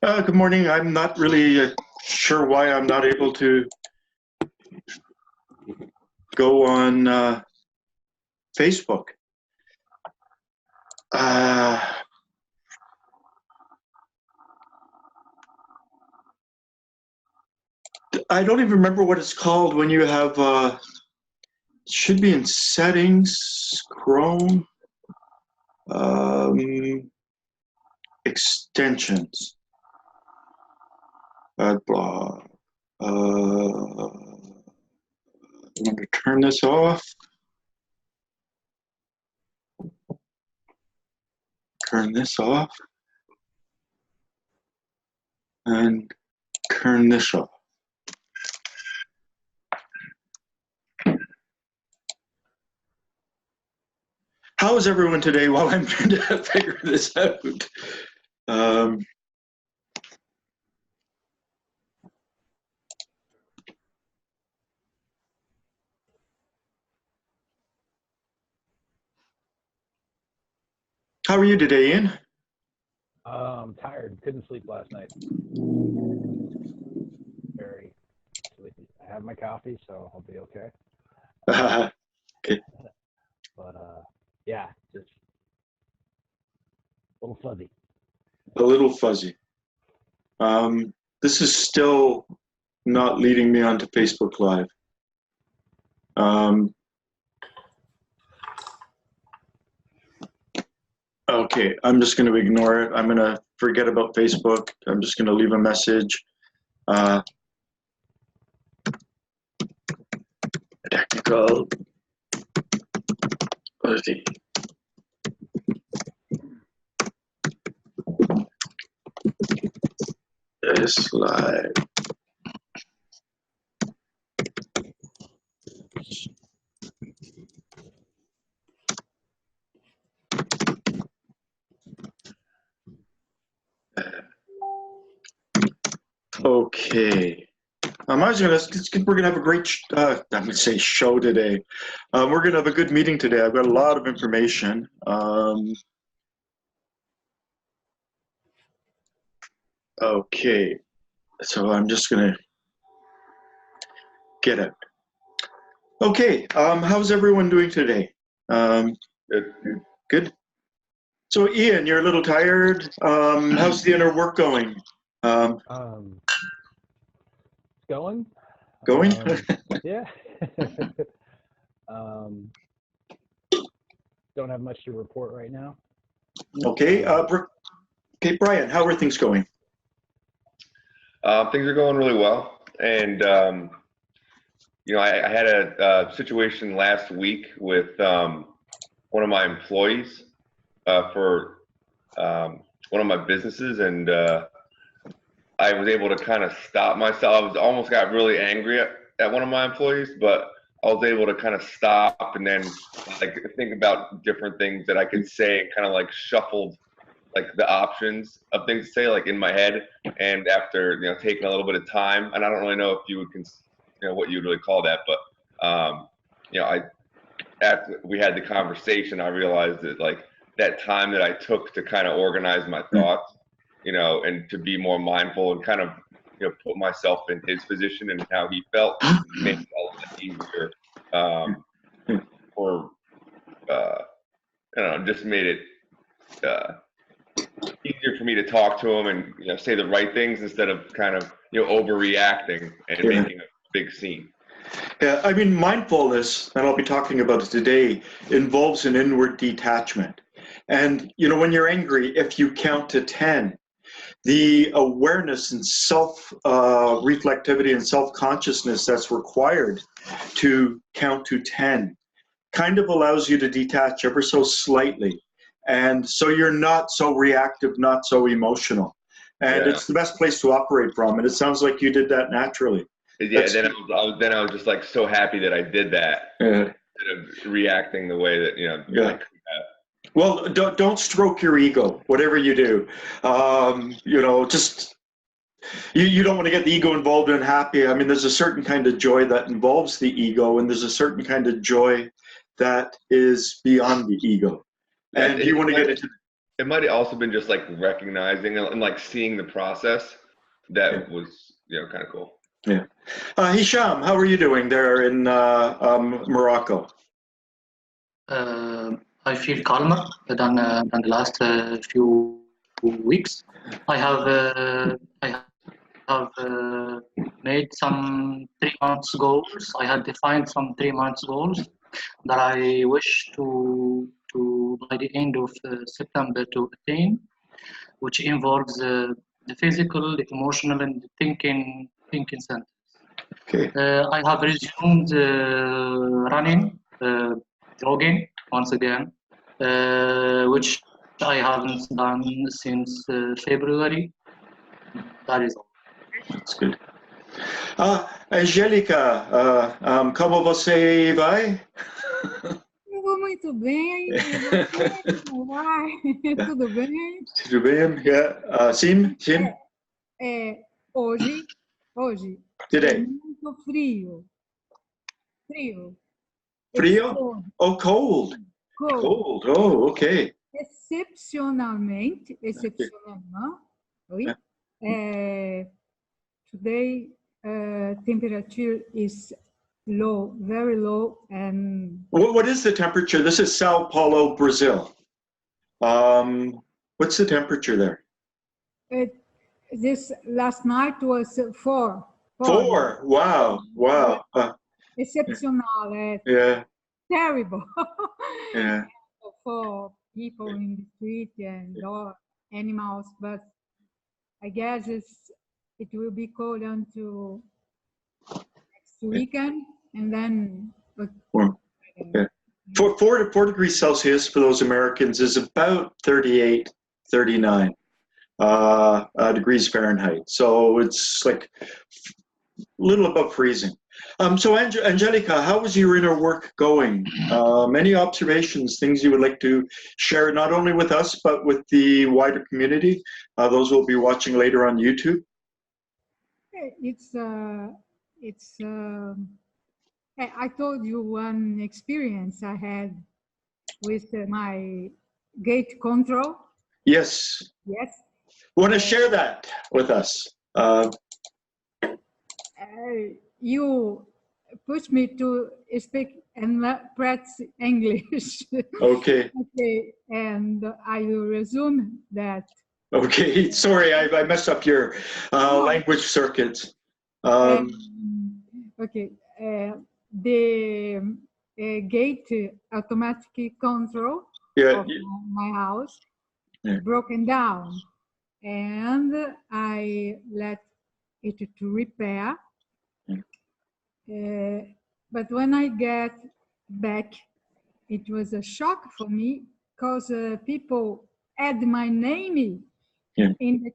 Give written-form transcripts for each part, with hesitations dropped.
Good morning. I'm not really sure why I'm not able to go on Facebook. I don't even remember what it's called when you have, it should be in settings, Chrome, extensions, blah. I'm going to turn this off. Turn this off. And turn this off. How is everyone today while I'm trying to figure this out? How are you today, Ian? I'm tired. Couldn't sleep last night. Very sleepy. I have my coffee, so I'll be okay. Okay. But yeah, just a little fuzzy. A little fuzzy. This is still not leading me onto Facebook Live. Okay, I'm just going to ignore it. I'm going to forget about Facebook. I'm just going to leave a message. Technical. Let's see. This live. Okay. We're gonna have a great, I'm gonna say show today. We're gonna have a good meeting today. I've got a lot of information. Okay, so I'm just gonna get it. Okay, how's everyone doing today? Good. So Ian, you're a little tired. How's the inner work going? Going? Going? Yeah. Don't have much to report right now. Okay. Okay, Brian, how are things going? Things are going really well, and you know, I had a situation last week with one of my employees for one of my businesses, and I was able to kind of stop myself. I almost got really angry at one of my employees, but I was able to kind of stop and then like think about different things that I could say, and kind of like shuffled like the options of things to say like in my head. And after, you know, taking a little bit of time, and I don't really know if you would, you know, what you'd really call that, but you know, after we had the conversation, I realized that like that time that I took to kind of organize my thoughts, you know, and to be more mindful and kind of, you know, put myself in his position and how he felt, made it all easier, or I don't know, just made it easier for me to talk to him and, you know, say the right things instead of kind of, you know, overreacting and making a big scene. Yeah, I mean, mindfulness, and I'll be talking about it today, involves an inward detachment. And, you know, when you're angry, if you count to 10, the awareness and self-reflectivity and self-consciousness that's required to count to 10 kind of allows you to detach ever so slightly. And so you're not so reactive, not so emotional. And it's the best place to operate from. And it sounds like you did that naturally. Yeah, then I was just like so happy that I did that, instead of reacting the way that, you know, I could have. Well, don't stroke your ego, whatever you do. You know, just, you don't want to get the ego involved and happy. I mean, there's a certain kind of joy that involves the ego, and there's a certain kind of joy that is beyond the ego. And you want to get into it might have also been just like recognizing and like seeing the process that was, kind of cool. Yeah. Hisham, how are you doing there in Morocco? I feel calmer than the last few weeks. I have made some 3 months goals. I had defined some 3 months goals that I wish to by the end of September to attain, which involves the physical, the emotional, and the thinking centers. Okay. I have resumed running, jogging once again, which I haven't done since February. That is all. That's good. Angélica, como você vai? Eu vou muito bem, e você, como vai? Tudo bem? Tudo bem? Yeah. Sim? Hoje Today. é muito frio. It's Frio? cold. Oh, cold. Cold. Oh, okay. Excepcionalmente, oui. Today temperature is low, very low, and What is the temperature? This is Sao Paulo, Brazil. What's the temperature there? This last night was 4. 4. Wow. Wow. Exceptional. Yeah. Terrible. Yeah. For people in the street and animals, but I guess it will be cold until next weekend, and then. Yeah. 4 degrees Celsius for those Americans is about 38, 39 degrees Fahrenheit. So it's like a little above freezing. So Angélica, how was your inner work going? Any observations, things you would like to share, not only with us, but with the wider community? Those will be watching later on YouTube. I told you one experience I had with my gate control. Yes. Yes. Want to share that with us? You pushed me to speak and practice English. Okay. Okay, and I will resume that. Okay, sorry, I messed up your language circuits. Okay, the gate automatic control of my house broken down, and I let it to repair. But when I get back, it was a shock for me because people add my name in the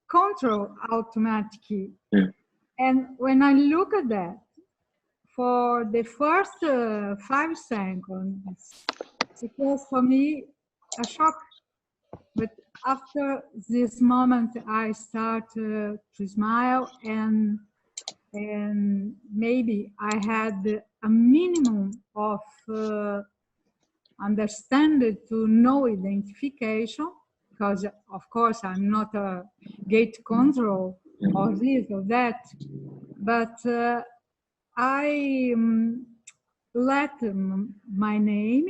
control automatically. And when I look at that, for the first 5 seconds, it was for me a shock. But after this moment, I start to smile, and maybe I had a minimum of understanding to know identification, because of course I'm not a gate control or this or that, but I let my name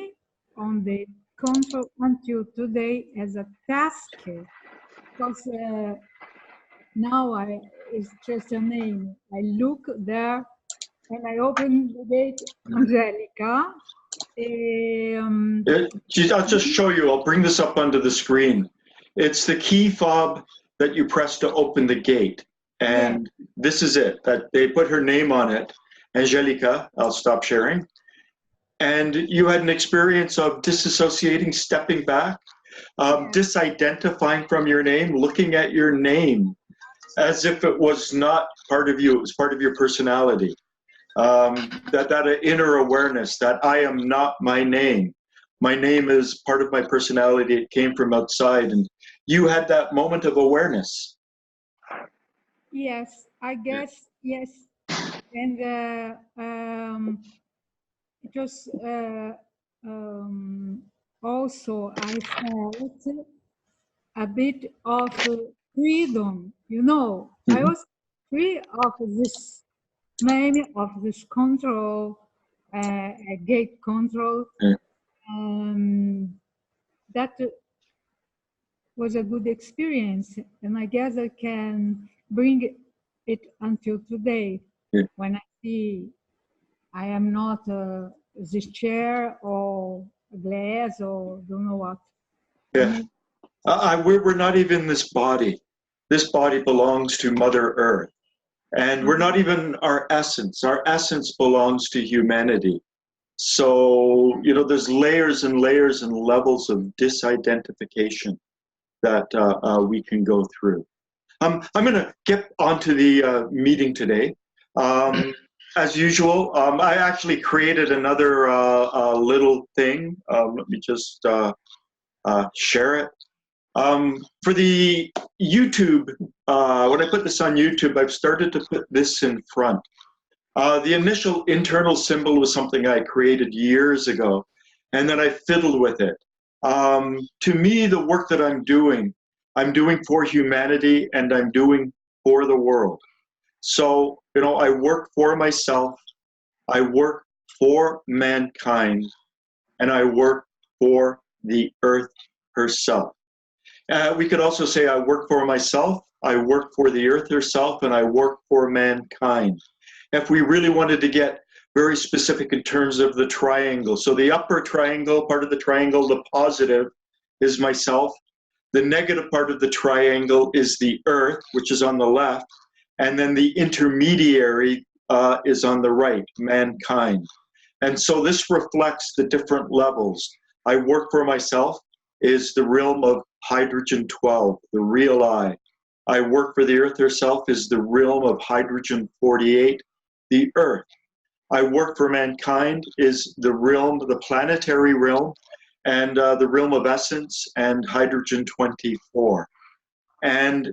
on the control until today as a task, because now it's just a name. I look there and I open the gate, Angélica. I'll just show you. I'll bring this up onto the screen. It's the key fob that you press to open the gate. And this is it, that they put her name on it. Angélica, I'll stop sharing. And you had an experience of disassociating, stepping back, disidentifying from your name, looking at your name as if it was not part of you, it was part of your personality. That inner awareness that I am not my name. My name is part of my personality. It came from outside. And you had that moment of awareness. Yes, I guess, yes. And it was also, I felt a bit of freedom. You know, I was free of this, maybe of this control, gate control. That was a good experience, and I guess I can bring it until today. When I see I am not this chair or a glass or don't know what. Yeah. We're not even this body. This body belongs to Mother Earth. And we're not even our essence. Our essence belongs to humanity. So, you know, there's layers and layers and levels of disidentification that we can go through. I'm going to get onto the meeting today. As usual, I actually created another little thing. Let me just share it. For the YouTube, when I put this on YouTube, I've started to put this in front. The initial internal symbol was something I created years ago, and then I fiddled with it. To me, the work that I'm doing for humanity, and I'm doing for the world. So, you know, I work for myself, I work for mankind, and I work for the earth herself. We could also say I work for myself, I work for the earth herself, and I work for mankind. If we really wanted to get very specific in terms of the triangle, so the upper triangle, part of the triangle, the positive is myself. The negative part of the triangle is the earth, which is on the left, and then the intermediary is on the right, mankind. And so this reflects the different levels. I work for myself is the realm of hydrogen 12, the real I. I work for the earth herself is the realm of hydrogen 48, the earth. I work for mankind is the realm, the planetary realm, and the realm of essence and hydrogen 24. And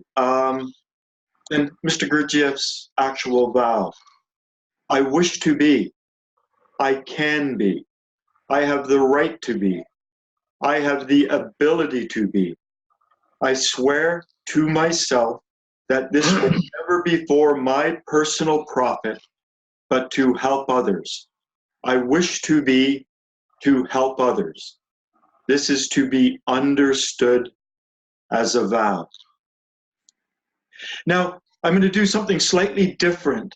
then Mr. Gurdjieff's actual vow. I wish to be, I can be, I have the right to be, I have the ability to be. I swear to myself that this will never be for my personal profit, but to help others. I wish to be to help others. This is to be understood as a vow. Now, I'm going to do something slightly different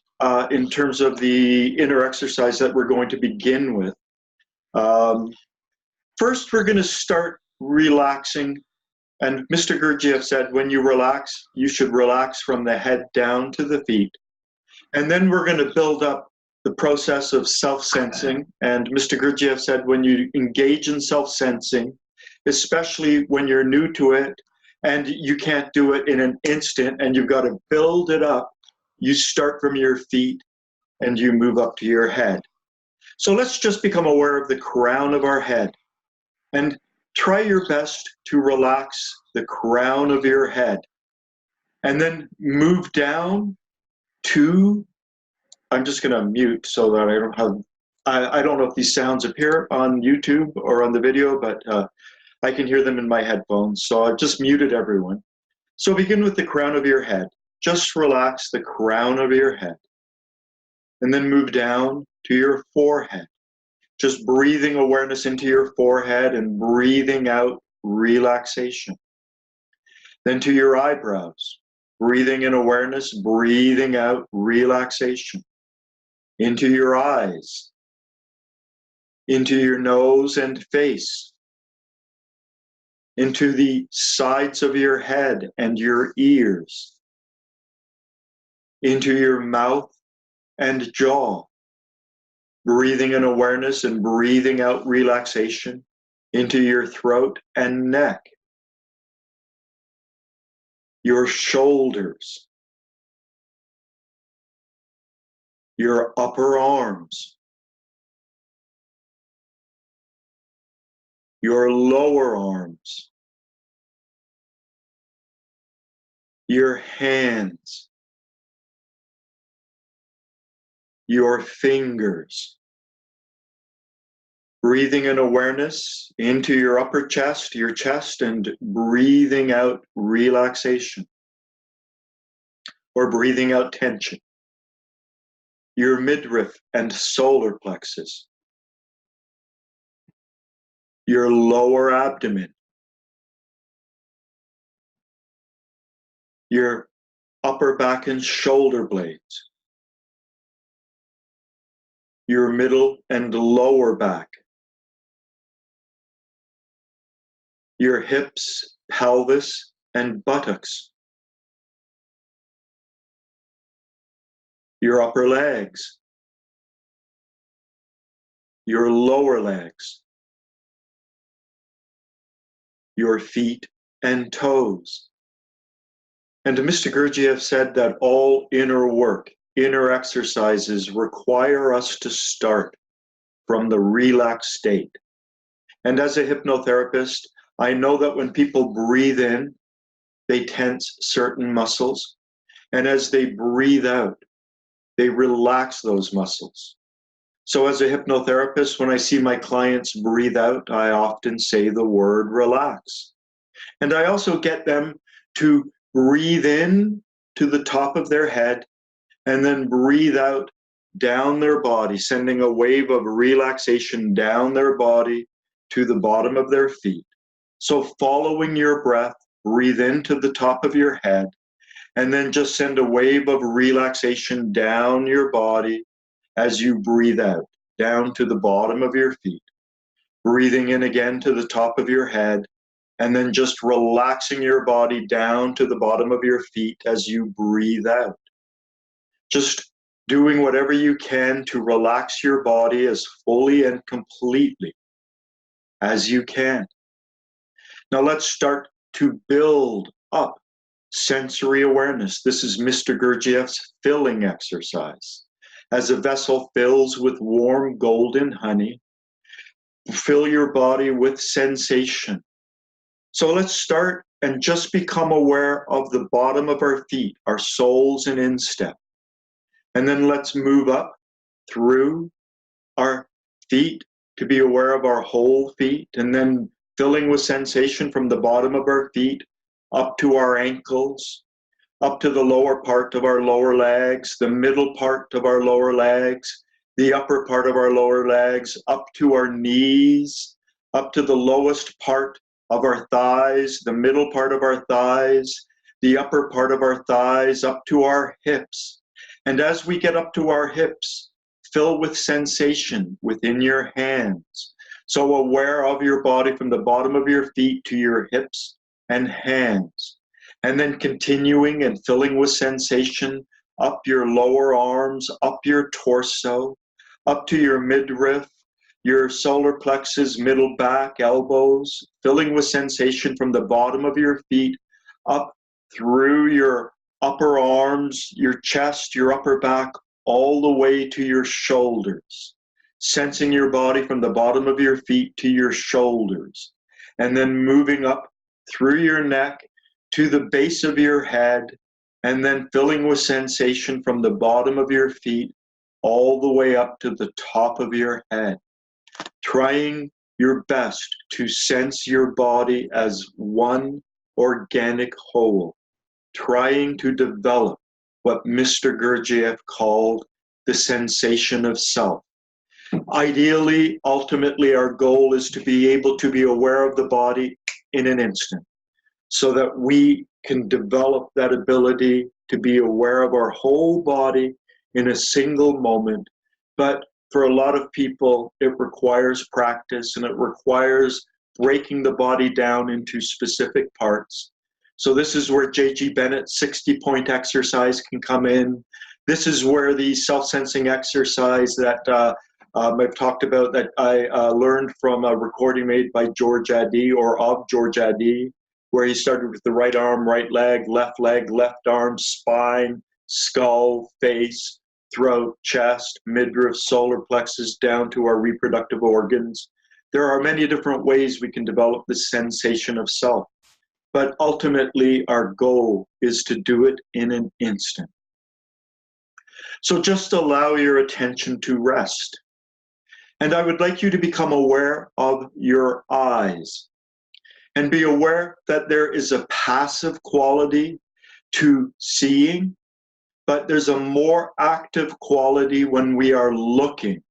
in terms of the inner exercise that we're going to begin with. First, we're going to start relaxing. And Mr. Gurdjieff said, when you relax, you should relax from the head down to the feet. And then we're going to build up the process of self-sensing. And Mr. Gurdjieff said, when you engage in self-sensing, especially when you're new to it, and you can't do it in an instant, and you've got to build it up, you start from your feet and you move up to your head. So let's just become aware of the crown of our head. And try your best to relax the crown of your head. And then move down to, I'm just going to mute so that I don't have, I don't know if these sounds appear on YouTube or on the video, but I can hear them in my headphones. So I've just muted everyone. So begin with the crown of your head. Just relax the crown of your head. And then move down to your forehead. Just breathing awareness into your forehead and breathing out relaxation. Then to your eyebrows, breathing in awareness, breathing out relaxation. Into your eyes, into your nose and face, into the sides of your head and your ears, into your mouth and jaw, breathing in awareness and breathing out relaxation, into your throat and neck, your shoulders, your upper arms, your lower arms, your hands, your fingers. Breathing in awareness into your upper chest, and breathing out relaxation or breathing out tension. Your midriff and solar plexus. Your lower abdomen. Your upper back and shoulder blades. Your middle and lower back. Your hips, pelvis, and buttocks. Your upper legs. Your lower legs. Your feet and toes. And Mr. Gurdjieff said that all inner work, inner exercises require us to start from the relaxed state. And as a hypnotherapist, I know that when people breathe in, they tense certain muscles. And as they breathe out, they relax those muscles. So as a hypnotherapist, when I see my clients breathe out, I often say the word relax. And I also get them to breathe in to the top of their head and then breathe out down their body, sending a wave of relaxation down their body to the bottom of their feet. So following your breath, breathe into the top of your head, and then just send a wave of relaxation down your body as you breathe out, down to the bottom of your feet. Breathing in again to the top of your head, and then just relaxing your body down to the bottom of your feet as you breathe out. Just doing whatever you can to relax your body as fully and completely as you can. Now let's start to build up sensory awareness. This is Mr. Gurdjieff's filling exercise. As a vessel fills with warm golden honey, fill your body with sensation. So let's start and just become aware of the bottom of our feet, our soles in instep. And then let's move up through our feet to be aware of our whole feet, and then filling with sensation from the bottom of our feet up to our ankles, up to the lower part of our lower legs, the middle part of our lower legs, the upper part of our lower legs, up to our knees, up to the lowest part of our thighs, the middle part of our thighs, the upper part of our thighs, up to our hips. And as we get up to our hips, fill with sensation within your hands. So aware of your body from the bottom of your feet to your hips and hands. And then continuing and filling with sensation up your lower arms, up your torso, up to your midriff, your solar plexus, middle back, elbows, filling with sensation from the bottom of your feet up through your upper arms, your chest, your upper back, all the way to your shoulders, sensing your body from the bottom of your feet to your shoulders, and then moving up through your neck to the base of your head, and then filling with sensation from the bottom of your feet all the way up to the top of your head. Trying your best to sense your body as one organic whole, trying to develop what Mr. Gurdjieff called the sensation of self. Ideally, ultimately, our goal is to be able to be aware of the body in an instant, so that we can develop that ability to be aware of our whole body in a single moment. But for a lot of people, it requires practice, and it requires breaking the body down into specific parts. So this is where J.G. Bennett's 60-point exercise can come in. This is where the self-sensing exercise that I've talked about, that I learned from a recording made by George Addy, or of George Addy, where he started with the right arm, right leg, left arm, spine, skull, face, throat, chest, midriff, solar plexus, down to our reproductive organs. There are many different ways we can develop the sensation of self, but ultimately our goal is to do it in an instant. So just allow your attention to rest. And I would like you to become aware of your eyes and be aware that there is a passive quality to seeing, but there's a more active quality when we are looking.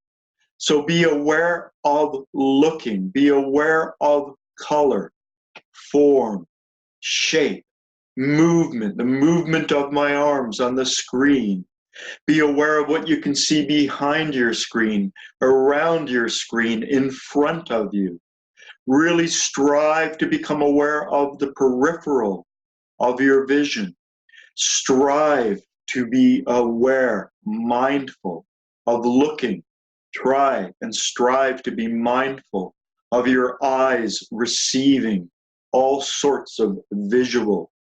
So be aware of looking, be aware of color, form, shape, movement, the movement of my arms on the screen. Be aware of what you can see behind your screen, around your screen, in front of you. Really strive to become aware of the peripheral of your vision. Strive to be aware, mindful of looking. Try and strive to be mindful of your eyes receiving all sorts of visual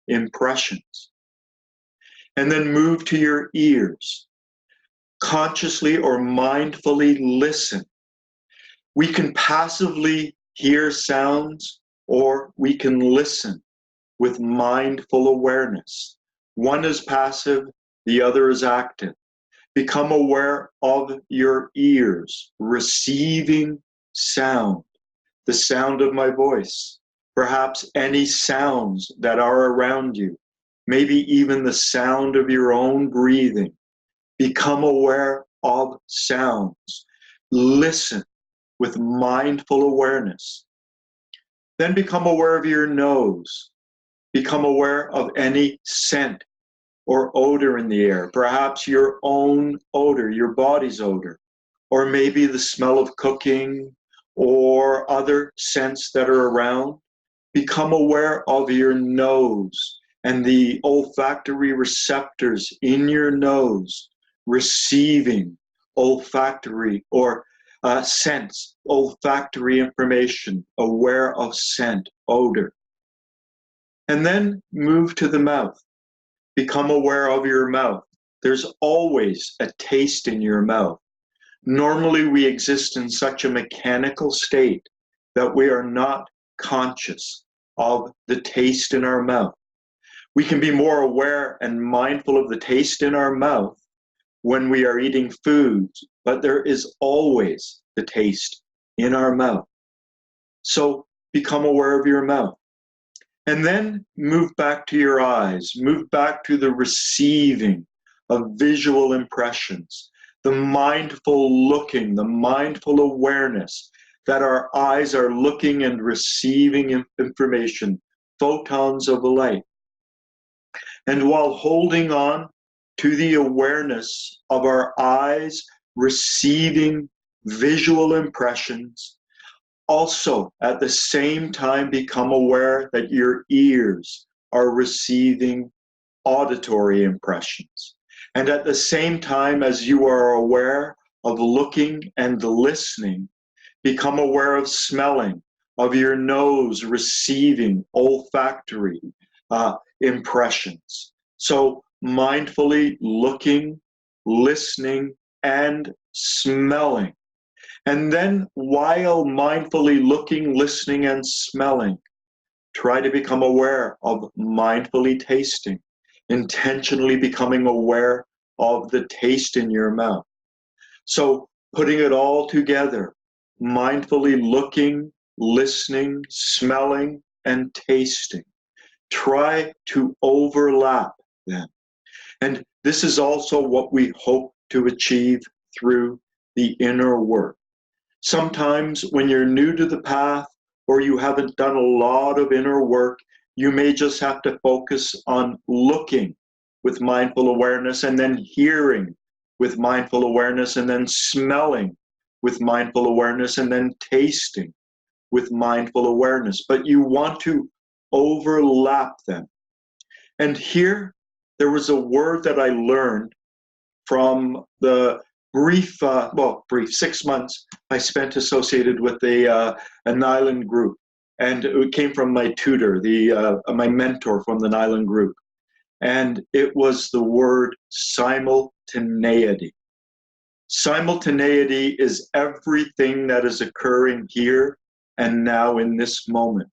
impressions. And then move to your ears. Consciously or mindfully listen. We can passively hear sounds, or we can listen with mindful awareness. One is passive, the other is active. Become aware of your ears, receiving sound, the sound of my voice, perhaps any sounds that are around you, maybe even the sound of your own breathing. Become aware of sounds. Listen with mindful awareness. Then become aware of your nose. Become aware of any scent or odor in the air, perhaps your own odor, your body's odor, or maybe the smell of cooking or other scents that are around. Become aware of your nose and the olfactory receptors in your nose receiving olfactory or sense, olfactory information, aware of scent, odor. And then move to the mouth. Become aware of your mouth. There's always a taste in your mouth. Normally we exist in such a mechanical state that we are not conscious of the taste in our mouth. We can be more aware and mindful of the taste in our mouth when we are eating foods, but there is always the taste in our mouth. So become aware of your mouth. And then move back to your eyes, move back to the receiving of visual impressions, the mindful looking, the mindful awareness that our eyes are looking and receiving information, photons of light. And while holding on to the awareness of our eyes receiving visual impressions, also, at the same time, become aware that your ears are receiving auditory impressions. And at the same time as you are aware of looking and listening, become aware of smelling, of your nose receiving olfactory impressions. So mindfully looking, listening, and smelling. And then while mindfully looking, listening, and smelling, try to become aware of mindfully tasting, intentionally becoming aware of the taste in your mouth. So putting it all together, mindfully looking, listening, smelling, and tasting. Try to overlap them. And this is also what we hope to achieve through the inner work. Sometimes when you're new to the path or you haven't done a lot of inner work, you may just have to focus on looking with mindful awareness, and then hearing with mindful awareness, and then smelling with mindful awareness, and then tasting with mindful awareness. But you want to overlap them. And here, there was a word that I learned from the brief 6 months I spent associated with an island group. And it came from my tutor, my mentor from the island group. And it was the word simultaneity. Simultaneity is everything that is occurring here and now in this moment.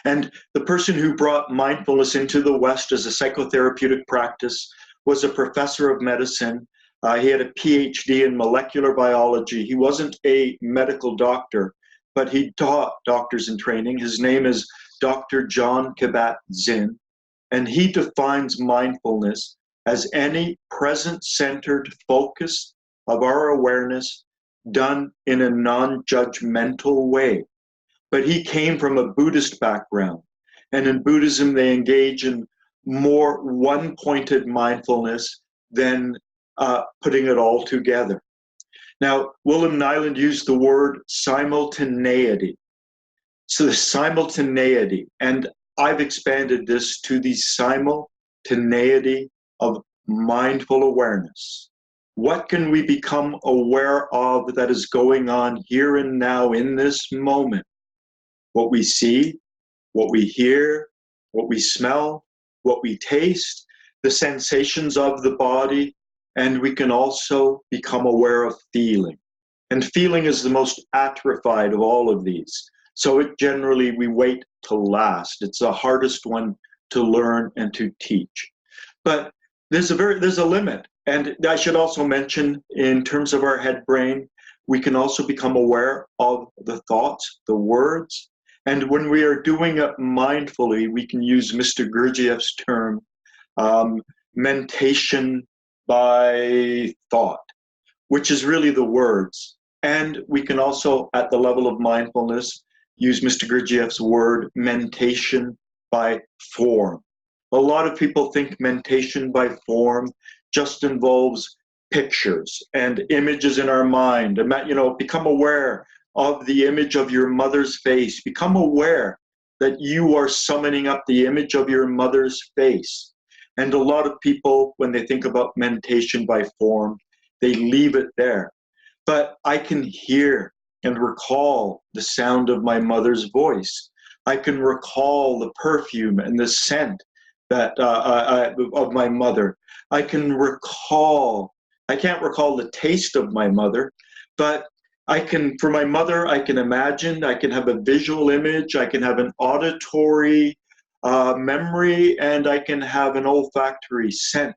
And the person who brought mindfulness into the West as a psychotherapeutic practice was a professor of medicine He had a PhD in molecular biology. He wasn't a medical doctor, but he taught doctors in training. His name is Dr. John Kabat-Zinn, and he defines mindfulness as any present-centered focus of our awareness done in a non-judgmental way. But he came from a Buddhist background, and in Buddhism they engage in more one-pointed mindfulness than putting it all together. Now, William Nyland used the word simultaneity. So the simultaneity, and I've expanded this to the simultaneity of mindful awareness. What can we become aware of that is going on here and now in this moment? What we see, what we hear, what we smell, what we taste, the sensations of the body, and we can also become aware of feeling. And feeling is the most atrophied of all of these. So it generally, we wait to last. It's the hardest one to learn and to teach. But there's a limit. And I should also mention, in terms of our head brain, we can also become aware of the thoughts, the words. And when we are doing it mindfully, we can use Mr. Gurdjieff's term, mentation by thought, which is really the words. And we can also, at the level of mindfulness, use Mr. Gurdjieff's word, mentation by form. A lot of people think mentation by form just involves pictures and images in our mind. Become aware of the image of your mother's face. Become aware that you are summoning up the image of your mother's face. And a lot of people, when they think about meditation by form, they leave it there. But I can hear and recall the sound of my mother's voice. I can recall the perfume and the scent that of my mother. I can't recall the taste of my mother, but for my mother, I can imagine, I can have a visual image, I can have an auditory memory, and I can have an olfactory scent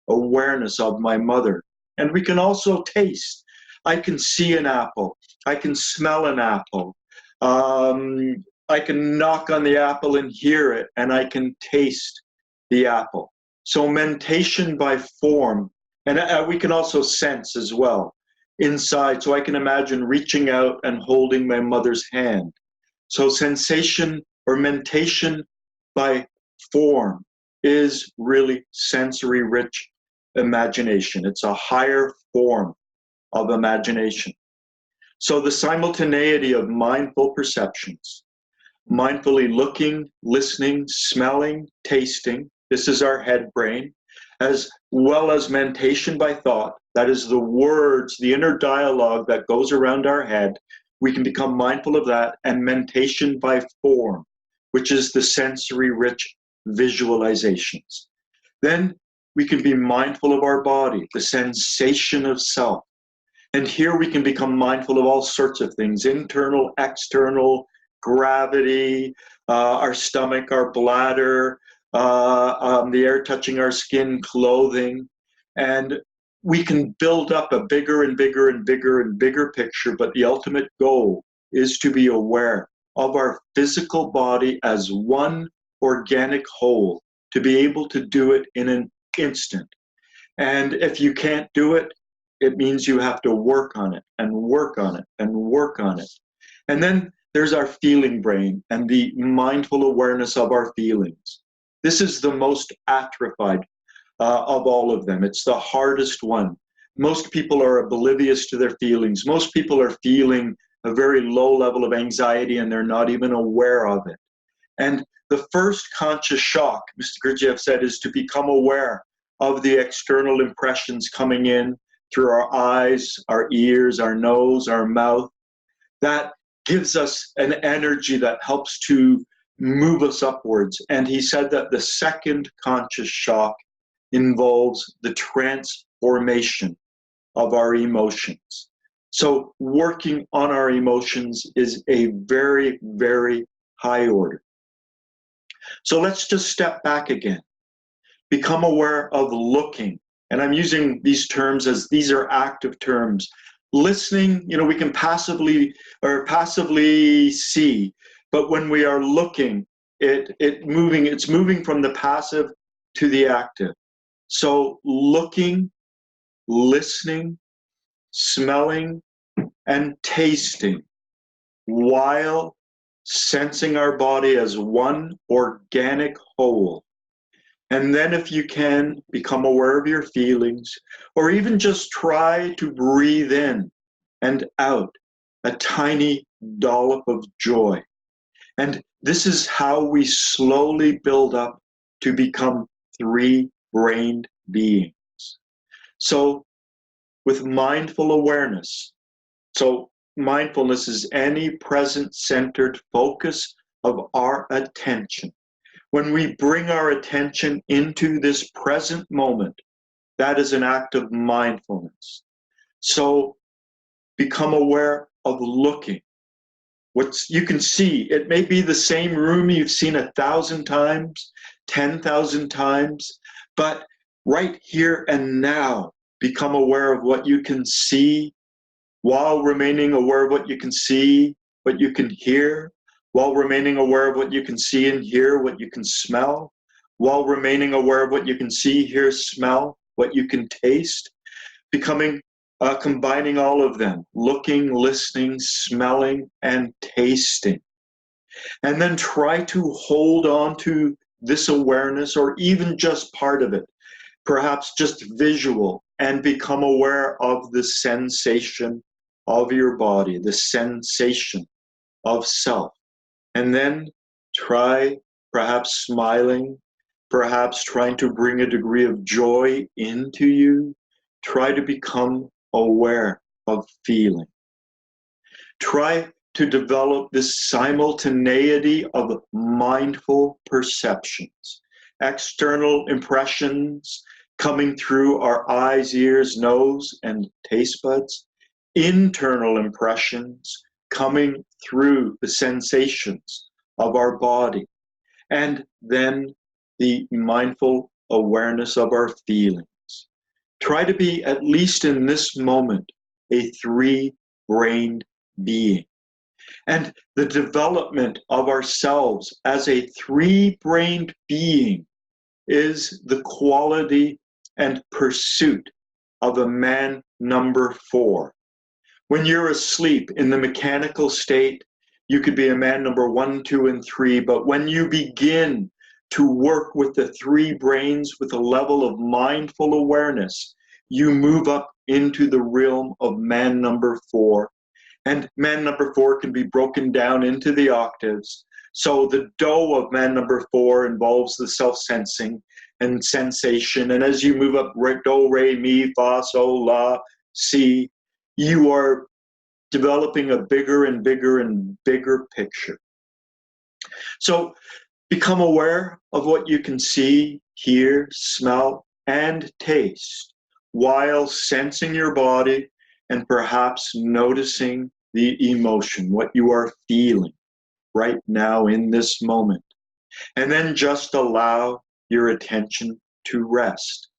awareness of my mother. And we can also taste. I can see an apple. I can smell an apple. I can knock on the apple and hear it, and I can taste the apple. So mentation by form, and we can also sense as well inside. So I can imagine reaching out and holding my mother's hand. So sensation or mentation by form is really sensory rich imagination. It's a higher form of imagination. So the simultaneity of mindful perceptions, mindfully looking, listening, smelling, tasting, this is our head brain, as well as mentation by thought, that is the words, the inner dialogue that goes around our head. We can become mindful of that, and mentation by form, which is the sensory rich visualizations. Then we can be mindful of our body, the sensation of self. And here we can become mindful of all sorts of things, internal, external, gravity, our stomach, our bladder, the air touching our skin, clothing. And we can build up a bigger and bigger and bigger and bigger picture, but the ultimate goal is to be aware of our physical body as one organic whole, to be able to do it in an instant. And if you can't do it, it means you have to work on it and work on it and work on it. And then there's our feeling brain and the mindful awareness of our feelings. This is the most atrophied of all of them. It's the hardest one. Most people are oblivious to their feelings. Most people are feeling a very low level of anxiety and they're not even aware of it. And the first conscious shock, Mr. Gurdjieff said, is to become aware of the external impressions coming in through our eyes, our ears, our nose, our mouth. That gives us an energy that helps to move us upwards. And he said that the second conscious shock involves the transformation of our emotions. So working on our emotions is a very, very high order. So let's just step back again. Become aware of looking And I'm using these terms as these are active terms. Listening, we can passively see, but when we are looking, it's moving from the passive to the active. So looking, listening, smelling, and tasting, while sensing our body as one organic whole. And then if you can, become aware of your feelings, or even just try to breathe in and out a tiny dollop of joy. And this is how we slowly build up to become three-brained beings. So with mindful awareness, so mindfulness is any present-centered focus of our attention. When we bring our attention into this present moment, that is an act of mindfulness. So become aware of looking. You can see, it may be the same room you've seen 1,000 times, 10,000 times, but right here and now, become aware of what you can see, while remaining aware of what you can see, what you can hear, while remaining aware of what you can see and hear, what you can smell, while remaining aware of what you can see, hear, smell, what you can taste, combining all of them, looking, listening, smelling, and tasting. And then try to hold on to this awareness, or even just part of it, perhaps just visual, and become aware of the sensation of your body, the sensation of self. And then try perhaps smiling, perhaps trying to bring a degree of joy into you. Try to become aware of feeling. Try to develop this simultaneity of mindful perceptions, external impressions coming through our eyes, ears, nose, and taste buds, internal impressions coming through the sensations of our body, and then the mindful awareness of our feelings. Try to be, at least in this moment, a three-brained being. And the development of ourselves as a three-brained being is the quality and pursuit of a man number 4. When you're asleep in the mechanical state, you could be a man number 1, 2, and 3, but when you begin to work with the 3 brains with a level of mindful awareness, you move up into the realm of man number 4. And man number 4 can be broken down into the octaves. So the do of man number 4 involves the self-sensing and sensation. And as you move up, do, re, mi, fa, sol, la, si, you are developing a bigger and bigger and bigger picture. So become aware of what you can see, hear, smell, and taste, while sensing your body and perhaps noticing the emotion, what you are feeling right now in this moment. And then just allow your attention to rest.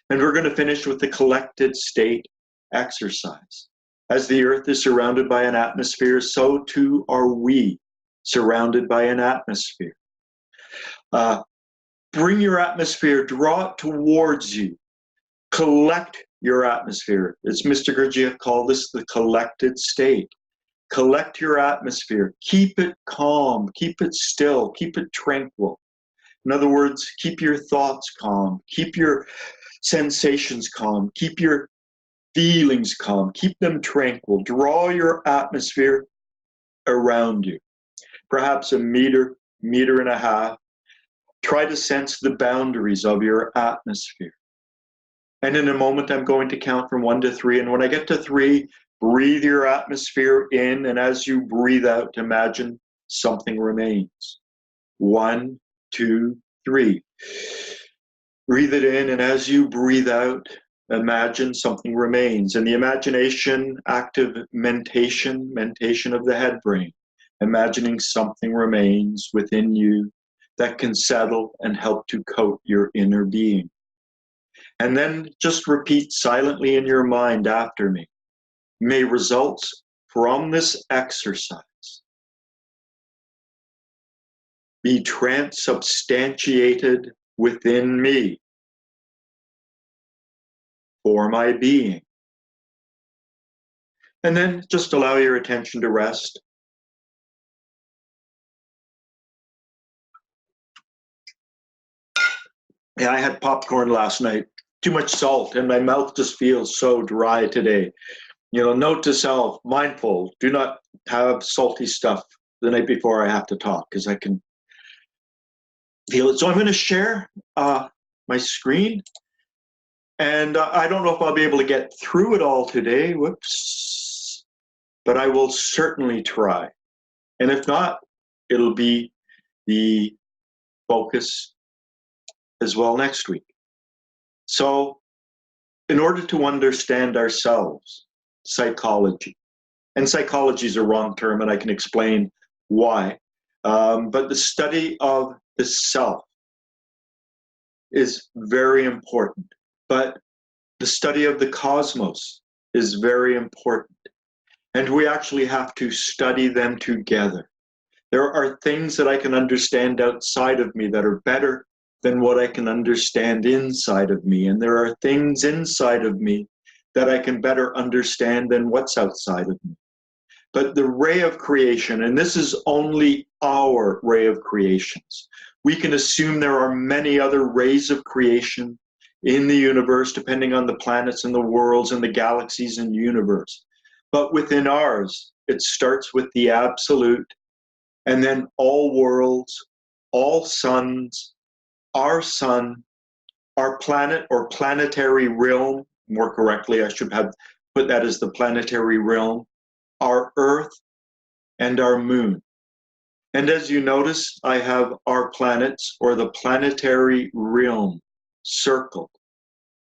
And we're going to finish with the collected state exercise. As the earth is surrounded by an atmosphere, so too are we surrounded by an atmosphere. Bring your atmosphere, draw it towards you. Collect your atmosphere. As Mr. Gurdjieff called this the collected state. Collect your atmosphere. Keep it calm. Keep it still. Keep it tranquil. In other words, keep your thoughts calm. Keep your sensations calm. Keep your feelings calm. Keep them tranquil. Draw your atmosphere around you. Perhaps a meter, meter and a half. Try to sense the boundaries of your atmosphere. And in a moment, I'm going to count from 1 to 3. And when I get to 3, breathe your atmosphere in. And as you breathe out, imagine something remains. 1, 2, 3. Breathe it in. And as you breathe out, imagine something remains. And the imagination, active mentation of the head brain, imagining something remains within you that can settle and help to coat your inner being. And then just repeat silently in your mind after me. May results from this exercise be transubstantiated within me for my being. And then just allow your attention to rest. Yeah, I had popcorn last night. Too much salt, and my mouth just feels so dry today. You know, note to self, mindful, do not have salty stuff the night before I have to talk, because I can feel it. So I'm going to share my screen. And I don't know if I'll be able to get through it all today. Whoops. But I will certainly try. And if not, it'll be the focus as well next week. So in order to understand ourselves, psychology, and psychology is a wrong term, and I can explain why, but the study of the self is very important. But the study of the cosmos is very important. And we actually have to study them together. There are things that I can understand outside of me that are better than what I can understand inside of me. And there are things inside of me that I can better understand than what's outside of me. But the ray of creation, and this is only our ray of creations. We can assume there are many other rays of creation in the universe, depending on the planets and the worlds and the galaxies and universe. But within ours, it starts with the absolute, and then all worlds, all suns, our sun, our planet or planetary realm, more correctly, I should have put that as the planetary realm, our Earth, and our moon. And as you notice, I have our planets or the planetary realm circled.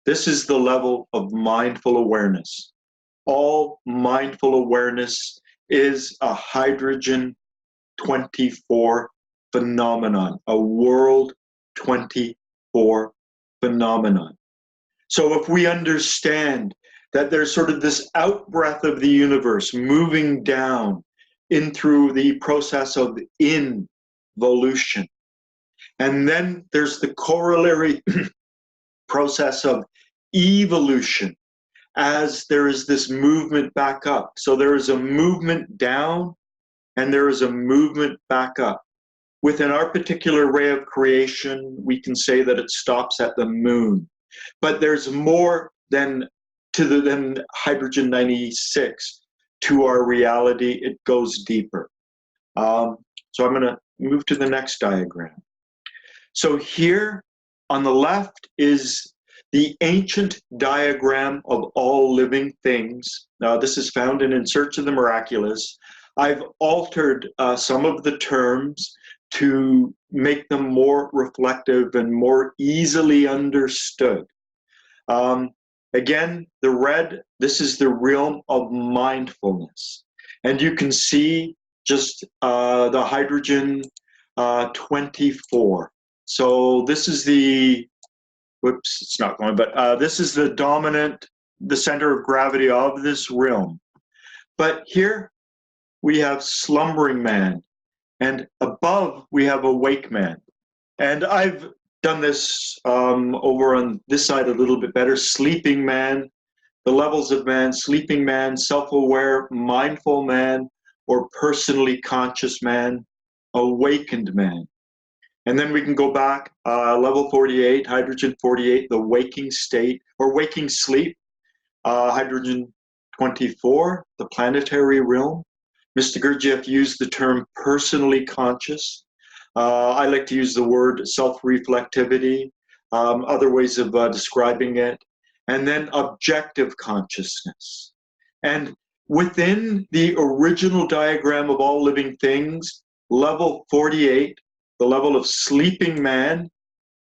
This is the level of mindful awareness. All mindful awareness is a hydrogen 24 phenomenon, a world 24 phenomenon. So if we understand that there's sort of this out-breath of the universe moving down in through the process of involution, and then there's the corollary process of evolution, as there is this movement back up. So there is a movement down and there is a movement back up. Within our particular ray of creation, we can say that it stops at the moon. But there's more than hydrogen 96 to our reality. It goes deeper. So I'm going to move to the next diagram. So here on the left is the ancient diagram of all living things. Now, this is found in Search of the Miraculous. I've altered some of the terms to make them more reflective and more easily understood. Again, the red, this is the realm of mindfulness. And you can see just the hydrogen 24. So this is the, whoops, it's not going, but this is the dominant, the center of gravity of this realm. But here we have slumbering man, and above we have awake man. And I've done this over on this side a little bit better. Sleeping man, the levels of man, sleeping man, self-aware, mindful man, or personally conscious man, awakened man. And then we can go back, level 48, hydrogen 48, the waking state, or waking sleep, hydrogen 24, the planetary realm. Mr. Gurdjieff used the term personally conscious. I like to use the word self-reflectivity, other ways of describing it. And then objective consciousness. And within the original diagram of all living things, level 48, the level of sleeping man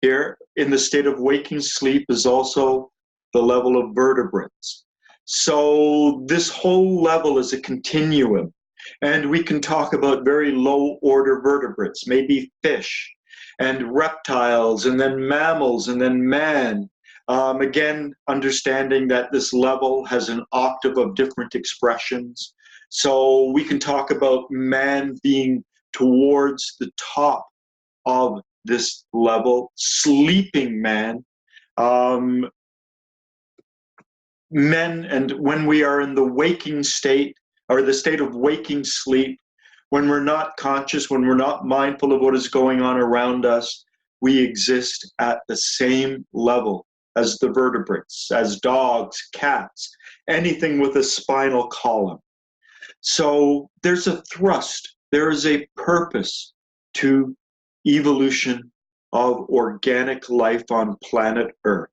here in the state of waking sleep is also the level of vertebrates. So this whole level is a continuum. And we can talk about very low order vertebrates, maybe fish and reptiles, and then mammals, and then man, Again, understanding that this level has an octave of different expressions. So we can talk about man being towards the top of this level, sleeping man. Men, and when we are in the waking state, or the state of waking sleep, when we're not conscious, when we're not mindful of what is going on around us, we exist at the same level as the vertebrates, as dogs, cats, anything with a spinal column. So there's a thrust, there is a purpose to evolution of organic life on planet Earth.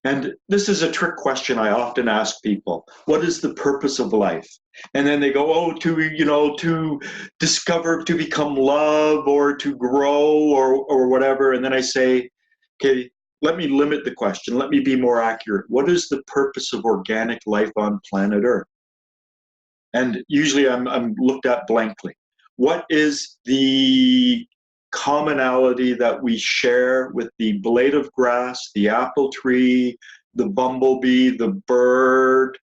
And this is a trick question I often ask people. What is the purpose of life? And then they go, oh, to discover, to become love, or to grow, or whatever. And then I say, okay, let me limit the question. Let me be more accurate. What is the purpose of organic life on planet Earth? And usually I'm looked at blankly. What is the commonality that we share with the blade of grass, the apple tree, the bumblebee, the bird,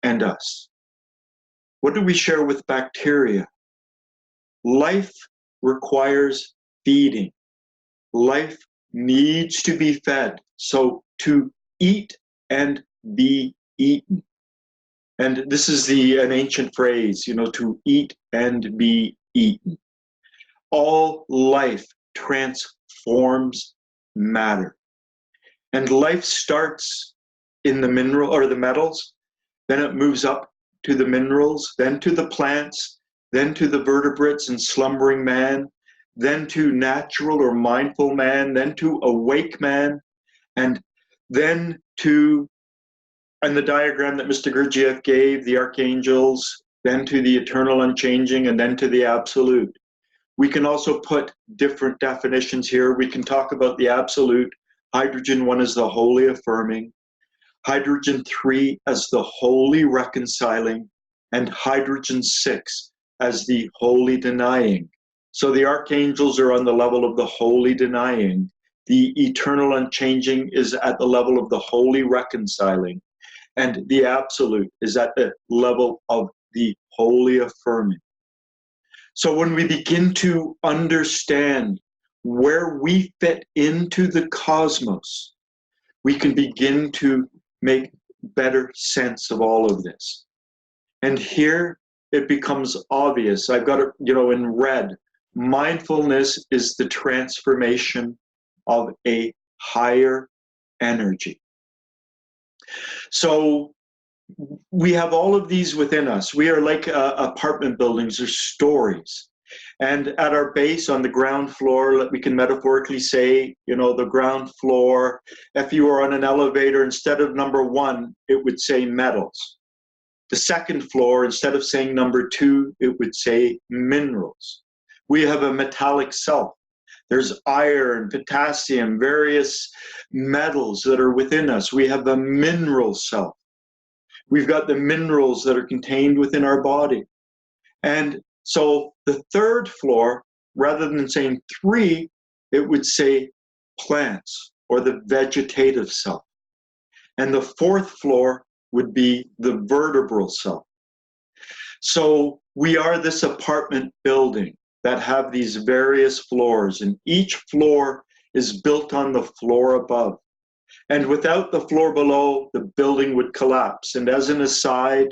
and us? What do we share with bacteria? Life requires feeding. Life needs to be fed. So to eat and be eaten. And this is an ancient phrase, to eat and be eaten. All life transforms matter. And life starts in the mineral or the metals, then it moves up to the minerals, then to the plants, then to the vertebrates and slumbering man, then to natural or mindful man, then to awake man, and then to, and the diagram that Mr. Gurdjieff gave, the archangels, then to the eternal unchanging, and then to the absolute. We can also put different definitions here. We can talk about the absolute. Hydrogen 1 is the wholly affirming, hydrogen 3 as the wholly reconciling, and hydrogen 6 as the wholly denying. So the archangels are on the level of the wholly denying. The eternal unchanging is at the level of the wholly reconciling. And the absolute is at the level of the wholly affirming. So when we begin to understand where we fit into the cosmos, we can begin to make better sense of all of this. And here it becomes obvious. I've got it, in red. Mindfulness is the transformation of a higher energy. So we have all of these within us. We are like apartment buildings or stories. And at our base on the ground floor, we can metaphorically say, the ground floor, if you were on an elevator, instead of number 1, it would say metals. The second floor, instead of saying number 2, it would say minerals. We have a metallic self. There's iron, potassium, various metals that are within us. We have a mineral self. We've got the minerals that are contained within our body. And so the third floor, rather than saying 3, it would say plants or the vegetative self. And the fourth floor would be the vertebral self. So we are this apartment building that have these various floors, and each floor is built on the floor above. And without the floor below, the building would collapse. And as an aside,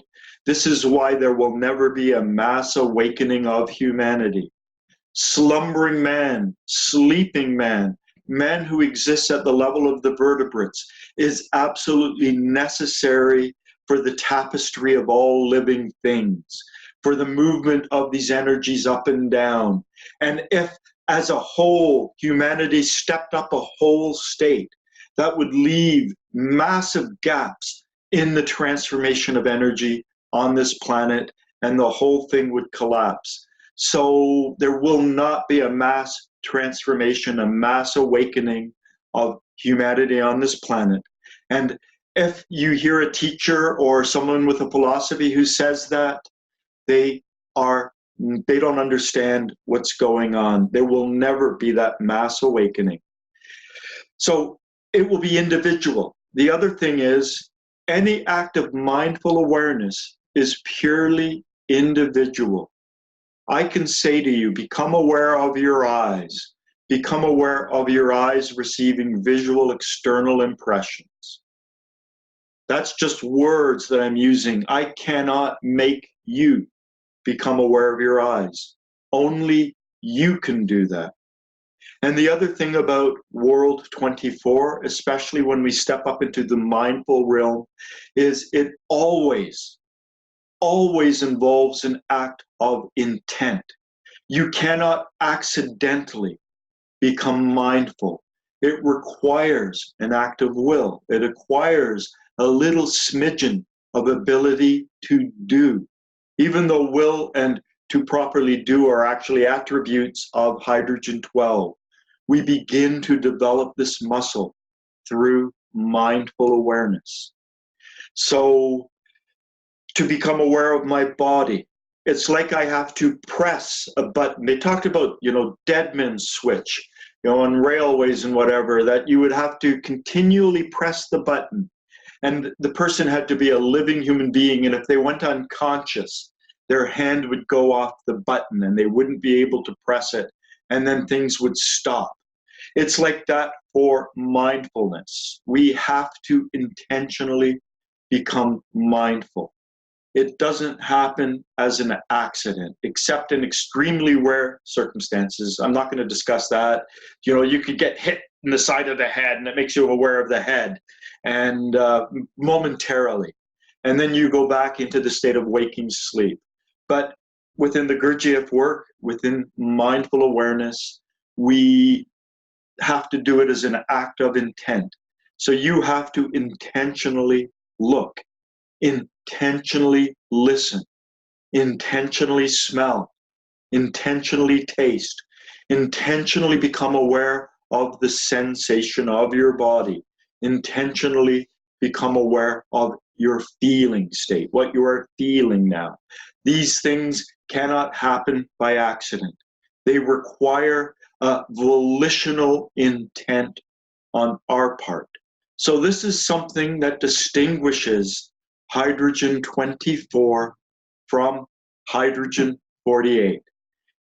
this is why there will never be a mass awakening of humanity. Slumbering man, sleeping man, man who exists at the level of the vertebrates is absolutely necessary for the tapestry of all living things, for the movement of these energies up and down. And if, as a whole, humanity stepped up a whole state, that would leave massive gaps in the transformation of energy on this planet, and the whole thing would collapse. So there will not be a mass transformation, a mass awakening of humanity on this planet. And if you hear a teacher or someone with a philosophy who says that, they don't understand what's going on. There will never be that mass awakening. So it will be individual. The other thing is, any act of mindful awareness is purely individual. I can say to you, become aware of your eyes. Become aware of your eyes receiving visual external impressions. That's just words that I'm using. I cannot make you become aware of your eyes. Only you can do that. And the other thing about World 24, especially when we step up into the mindful realm, is it always involves an act of intent. You cannot accidentally become mindful. It requires an act of will. It requires a little smidgen of ability to do. Even though will and to properly do are actually attributes of hydrogen 12, we begin to develop this muscle through mindful awareness. So to become aware of my body, it's like I have to press a button. They talked about, dead man's switch, on railways and whatever, that you would have to continually press the button. And the person had to be a living human being. And if they went unconscious, their hand would go off the button and they wouldn't be able to press it. And then things would stop. It's like that for mindfulness. We have to intentionally become mindful. It doesn't happen as an accident, except in extremely rare circumstances. I'm not going to discuss that. You could get hit in the side of the head and it makes you aware of the head, and momentarily. And then you go back into the state of waking sleep. But within the Gurdjieff work, within mindful awareness, we have to do it as an act of intent. So you have to intentionally look, intentionally listen, intentionally smell, intentionally taste, intentionally become aware of the sensation of your body, intentionally become aware of your feeling state, what you are feeling now. These things cannot happen by accident. They require a volitional intent on our part. So this is something that distinguishes hydrogen 24 from hydrogen 48.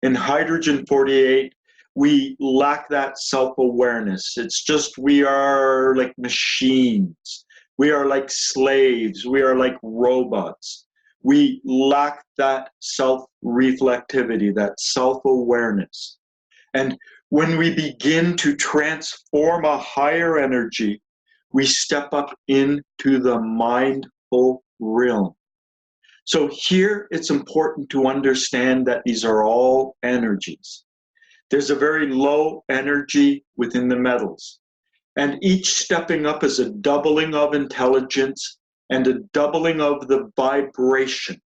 In hydrogen 48, we lack that self-awareness. It's just we are like machines. We are like slaves. We are like robots. We lack that self-reflectivity, that self-awareness. And when we begin to transform a higher energy, we step up into the mindful realm. So here it's important to understand that these are all energies. There's a very low energy within the metals. And each stepping up is a doubling of intelligence and a doubling of the vibration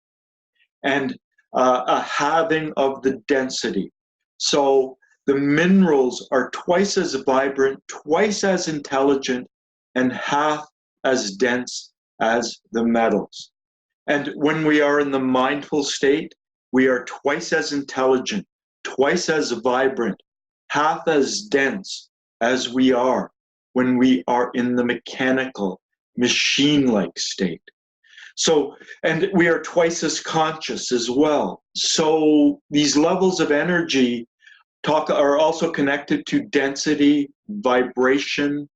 and a halving of the density. So the minerals are twice as vibrant, twice as intelligent, and half as dense as the metals. And when we are in the mindful state, we are twice as intelligent, twice as vibrant, half as dense as we are when we are in the mechanical, machine-like state. So, and we are twice as conscious as well. So these levels of energy are also connected to density, vibration,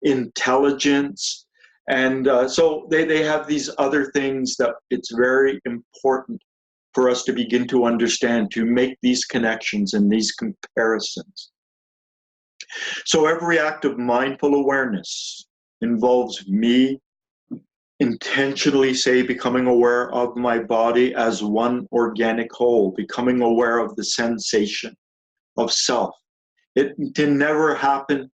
intelligence, and so they have these other things that it's very important for us to begin to understand, to make these connections and these comparisons. So every act of mindful awareness involves me intentionally, becoming aware of my body as one organic whole, becoming aware of the sensation of self. It can never happen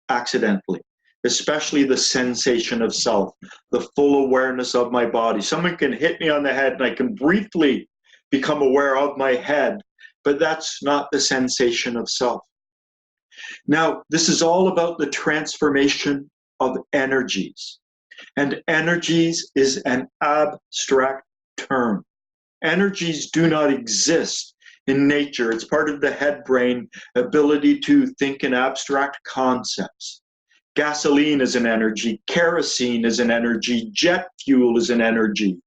accidentally, especially the sensation of self, the full awareness of my body. Someone can hit me on the head and I can briefly become aware of my head, but that's not the sensation of self. Now, this is all about the transformation of energies. And energies is an abstract term. Energies do not exist in nature. It's part of the head-brain ability to think in abstract concepts. gasoline is an energy, kerosene is an energy, jet fuel is an energy.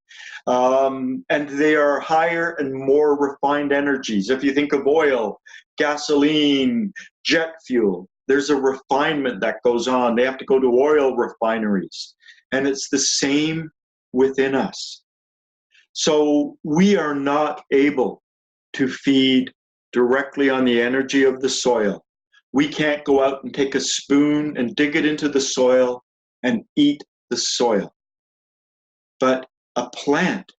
And they are higher and more refined energies. If you think of oil, gasoline, jet fuel, there's a refinement that goes on. They have to go to oil refineries. And it's the same within us. So we are not able to feed directly on the energy of the soil. We can't go out and take a spoon and dig it into the soil and eat the soil. But a plant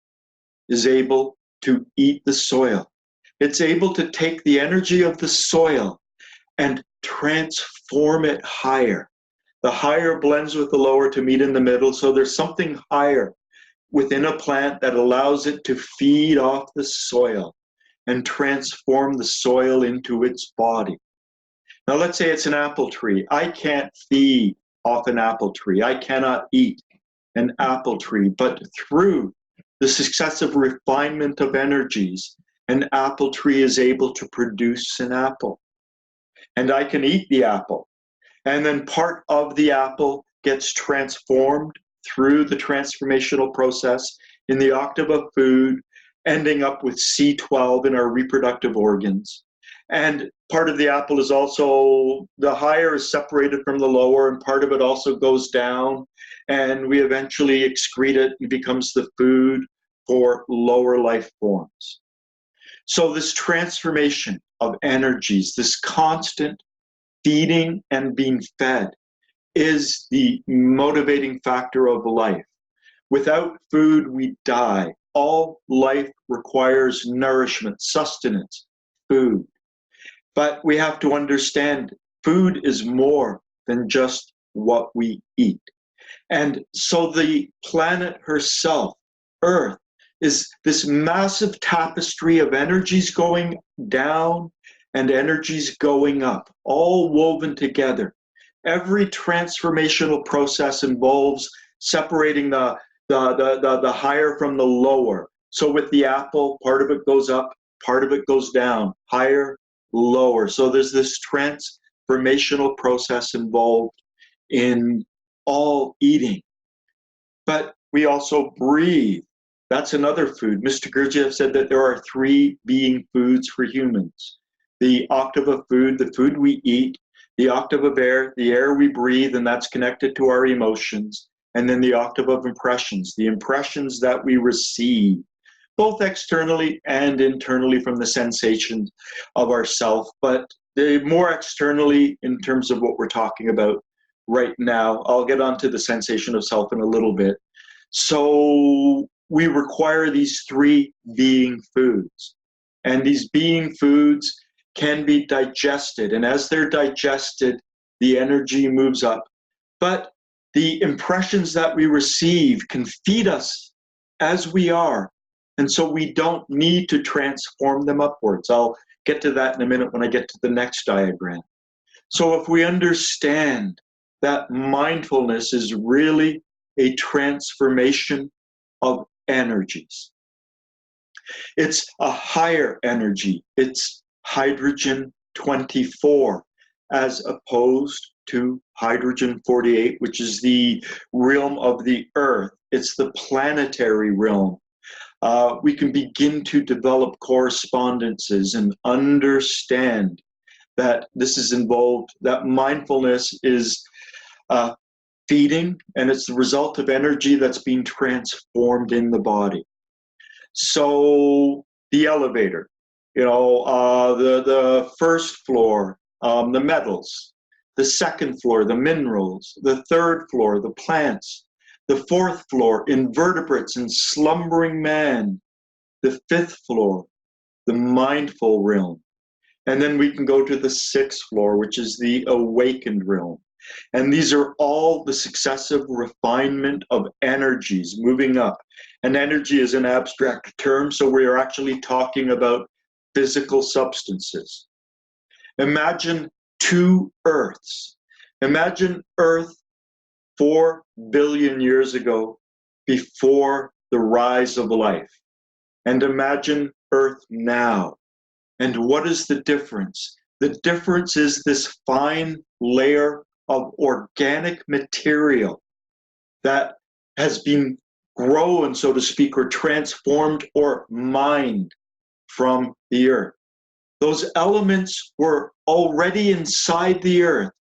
is able to eat the soil. It's able to take the energy of the soil and transform it higher. The higher blends with the lower to meet in the middle, so there's something higher within a plant that allows it to feed off the soil and transform the soil into its body. Now let's say it's an apple tree. I can't feed off an apple tree. I cannot eat an apple tree, but through the successive refinement of energies, an apple tree is able to produce an apple. And I can eat the apple. And then part of the apple gets transformed through the transformational process in the octave of food, ending up with C12 in our reproductive organs. And part of the apple is also, the higher is separated from the lower, and part of it also goes down, and we eventually excrete it and becomes the food for lower life forms. So this transformation of energies, this constant feeding and being fed, is the motivating factor of life. Without food, we die. All life requires nourishment, sustenance, food. But we have to understand food is more than just what we eat. And so the planet herself, Earth, is this massive tapestry of energies going down and energies going up, all woven together. Every transformational process involves separating the higher from the lower. So with the apple, part of it goes up, part of it goes down, higher, lower. So there's this transformational process involved in all eating. But we also breathe. That's another food. Mr. Gurdjieff said that there are 3 being foods for humans. The octave of food, the food we eat, the octave of air, the air we breathe, and that's connected to our emotions, and then the octave of impressions, the impressions that we receive, both externally and internally from the sensations of ourself, but more externally in terms of what we're talking about right now. I'll get onto the sensation of self in a little bit. So we require these 3 being foods, and these being foods can be digested, and as they're digested, the energy moves up. But the impressions that we receive can feed us as we are, and so we don't need to transform them upwards. I'll get to that in a minute when I get to the next diagram. So if we understand that mindfulness is really a transformation of energies, it's a higher energy, it's hydrogen 24 as opposed to hydrogen 48, which is the realm of the earth. It's the planetary realm. We can begin to develop correspondences and understand that this is involved, that mindfulness is feeding, and it's the result of energy that's being transformed in the body. So the elevator, the first floor, the metals, the second floor, the minerals, the third floor, the plants, the fourth floor, invertebrates and slumbering man, the fifth floor, the mindful realm. And then we can go to the sixth floor, which is the awakened realm. And these are all the successive refinement of energies moving up. And energy is an abstract term, so we are actually talking about physical substances. Imagine 2 Earths. Imagine Earth 4 billion years ago, before the rise of life. And imagine Earth now. And what is the difference? The difference is this fine layer of organic material that has been grown, so to speak, or transformed or mined from the earth. Those elements were already inside the earth,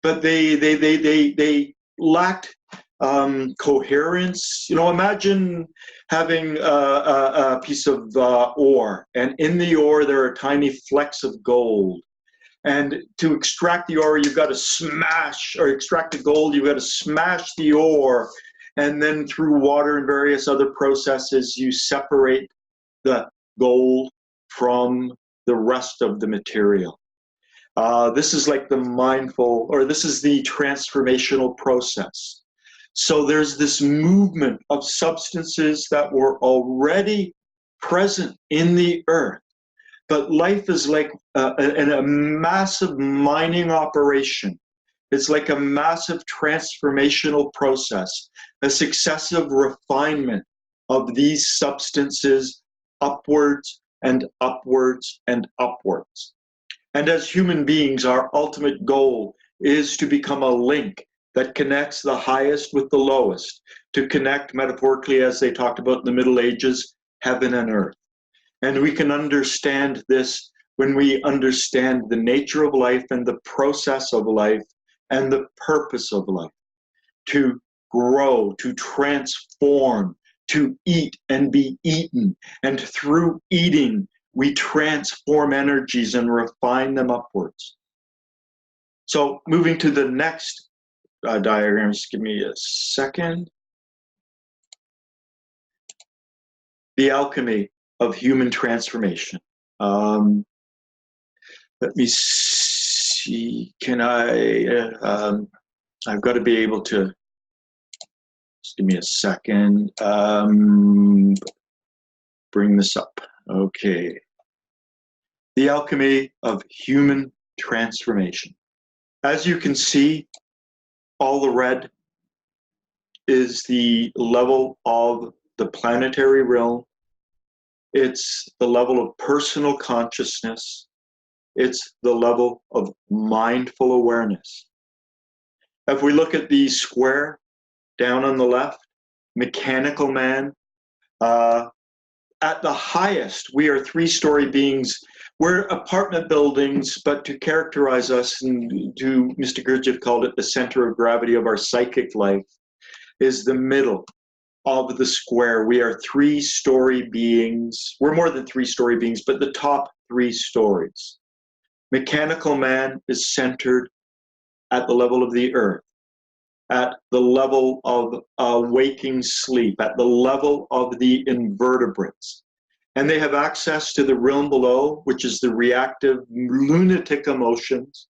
but they lacked coherence. You know, imagine having a piece of ore, and in the ore there are tiny flecks of gold. And to extract the ore, you've got to smash, or extract the gold, you've got to smash the ore. And then through water and various other processes, you separate the gold from the rest of the material. This is like the mindful, or this is the transformational process. So there's this movement of substances that were already present in the earth. But life is like a massive mining operation. It's like a massive transformational process, a successive refinement of these substances upwards and upwards and upwards. And as human beings, our ultimate goal is to become a link that connects the highest with the lowest, to connect, metaphorically, as they talked about in the Middle Ages, heaven and earth. And we can understand this when we understand the nature of life and the process of life and the purpose of life, to grow, to transform, to eat and be eaten. And through eating, we transform energies and refine them upwards. So moving to the next diagram, just give me a second. The alchemy of human transformation. Let me see, can I, I've got to be able to, just give me a second, bring this up. Okay. The alchemy of human transformation. As you can see, all the red is the level of the planetary realm. It's the level of personal consciousness. It's the level of mindful awareness. If we look at the square down on the left, mechanical man, at the highest, we are three-story beings. We're apartment buildings, but to characterize us, and Mr. Gurdjieff called it the center of gravity of our psychic life, is the middle of the square. We are three-story beings. We're more than three-story beings, but the top 3 stories. Mechanical man is centered at the level of the earth, at the level of waking sleep, at the level of the invertebrates. And they have access to the realm below, which is the reactive lunatic emotions,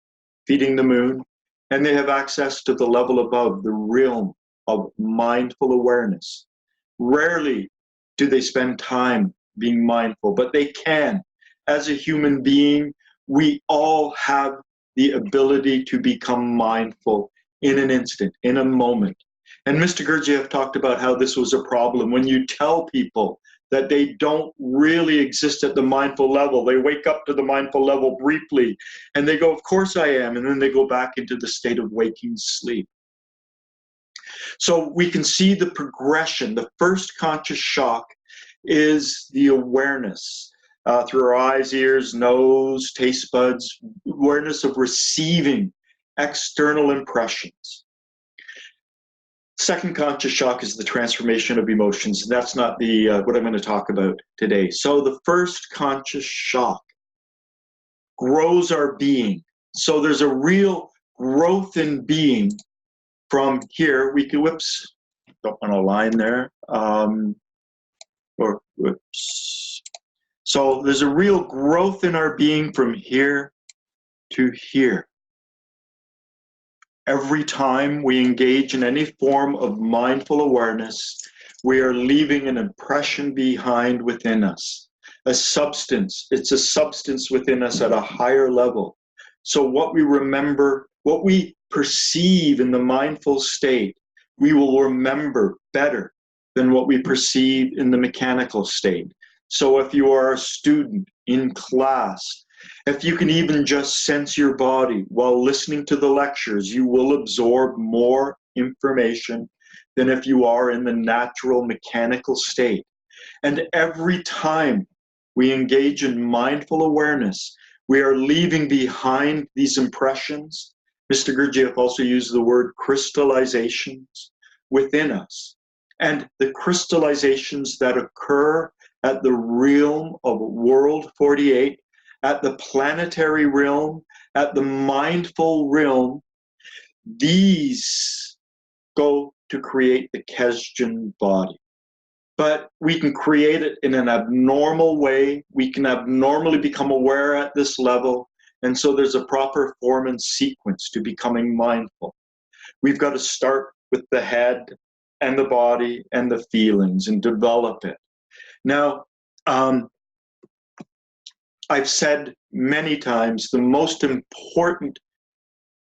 feeding the moon. And they have access to the level above, the realm of mindful awareness. Rarely do they spend time being mindful, but they can. As a human being, we all have the ability to become mindful in an instant, in a moment. And Mr. Gurdjieff talked about how this was a problem. When you tell people that they don't really exist at the mindful level, they wake up to the mindful level briefly, and they go, of course I am, and then they go back into the state of waking sleep. So we can see the progression. The first conscious shock is the awareness through our eyes, ears, nose, taste buds, awareness of receiving external impressions. Second conscious shock is the transformation of emotions, and that's not the what I'm going to talk about today. So the first conscious shock grows our being. So there's a real growth in being from here. We can, whoops, don't want to line there. Or whoops. So there's a real growth in our being from here to here. Every time we engage in any form of mindful awareness, we are leaving an impression behind within us, a substance. It's a substance within us at a higher level. So what we remember, what we perceive in the mindful state, we will remember better than what we perceive in the mechanical state. So if you are a student in class If you can even just sense your body while listening to the lectures, you will absorb more information than if you are in the natural mechanical state. And every time we engage in mindful awareness, we are leaving behind these impressions. Mr. Gurdjieff also used the word crystallizations within us. And the crystallizations that occur at the realm of World 48, at the planetary realm, at the mindful realm, these go to create the Kesdjan body. But we can create it in an abnormal way. We can abnormally become aware at this level. And so there's a proper form and sequence to becoming mindful. We've got to start with the head and the body and the feelings and develop it. Now, I've said many times, the most important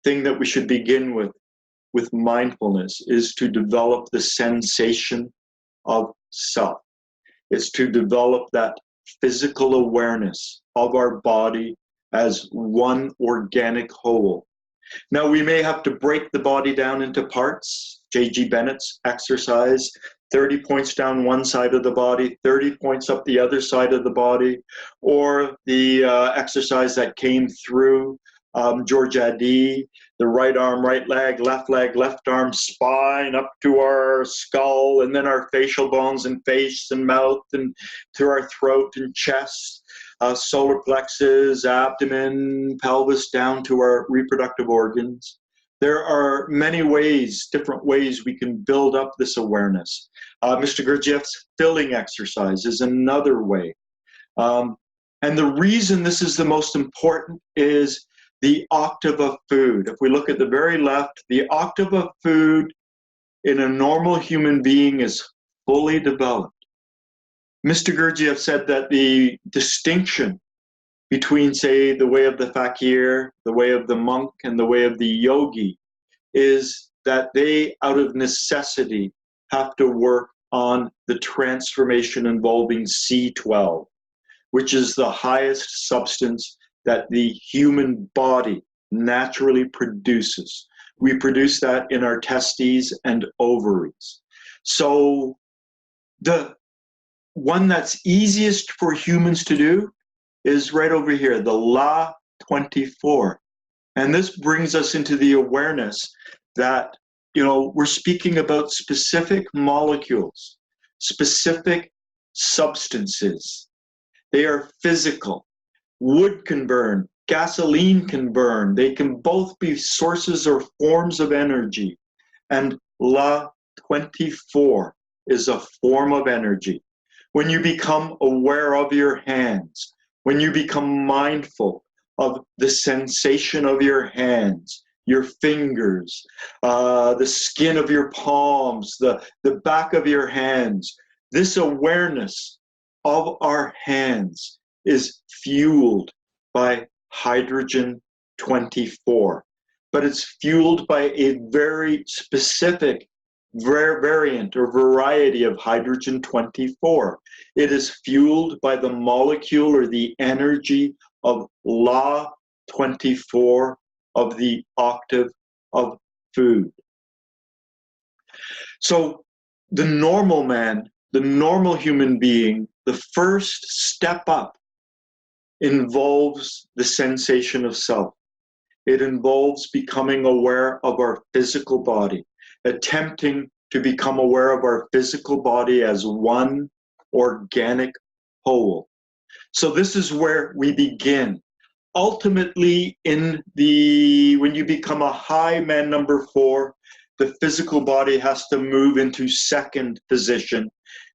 thing that we should begin with mindfulness is to develop the sensation of self. It's to develop that physical awareness of our body as one organic whole. Now, we may have to break the body down into parts. J.G. Bennett's exercise, 30 points down one side of the body, 30 points up the other side of the body, or the exercise that came through George Adi, the right arm, right leg, left arm, spine up to our skull, and then our facial bones and face and mouth and through our throat and chest, solar plexus, abdomen, pelvis, down to our reproductive organs. There are many ways, different ways we can build up this awareness. Mr. Gurdjieff's filling exercise is another way. And the reason this is the most important is the octave of food. If we look at the very left, the octave of food in a normal human being is fully developed. Mr. Gurdjieff said that the distinction between, say, the way of the fakir, the way of the monk, and the way of the yogi is that they, out of necessity, have to work on the transformation involving C12, which is the highest substance that the human body naturally produces. We produce that in our testes and ovaries. So the one that's easiest for humans to do is right over here, the La 24. And this brings us into the awareness that, you know, we're speaking about specific molecules, specific substances. They are physical. Wood can burn, gasoline can burn. They can both be sources or forms of energy. And La 24 is a form of energy. When you become aware of your hands, when you become mindful of the sensation of your hands, your fingers, the skin of your palms, the back of your hands, this awareness of our hands is fueled by hydrogen 24, but it's fueled by a very specific variant or variety of hydrogen 24. It is fueled by the molecule or the energy of La 24 of the octave of food. So the normal man, the normal human being, the first step up involves the sensation of self. It involves becoming aware of our physical body, attempting to become aware of our physical body as one organic whole. So this is where we begin. Ultimately, when you become a high man number 4, the physical body has to move into second position.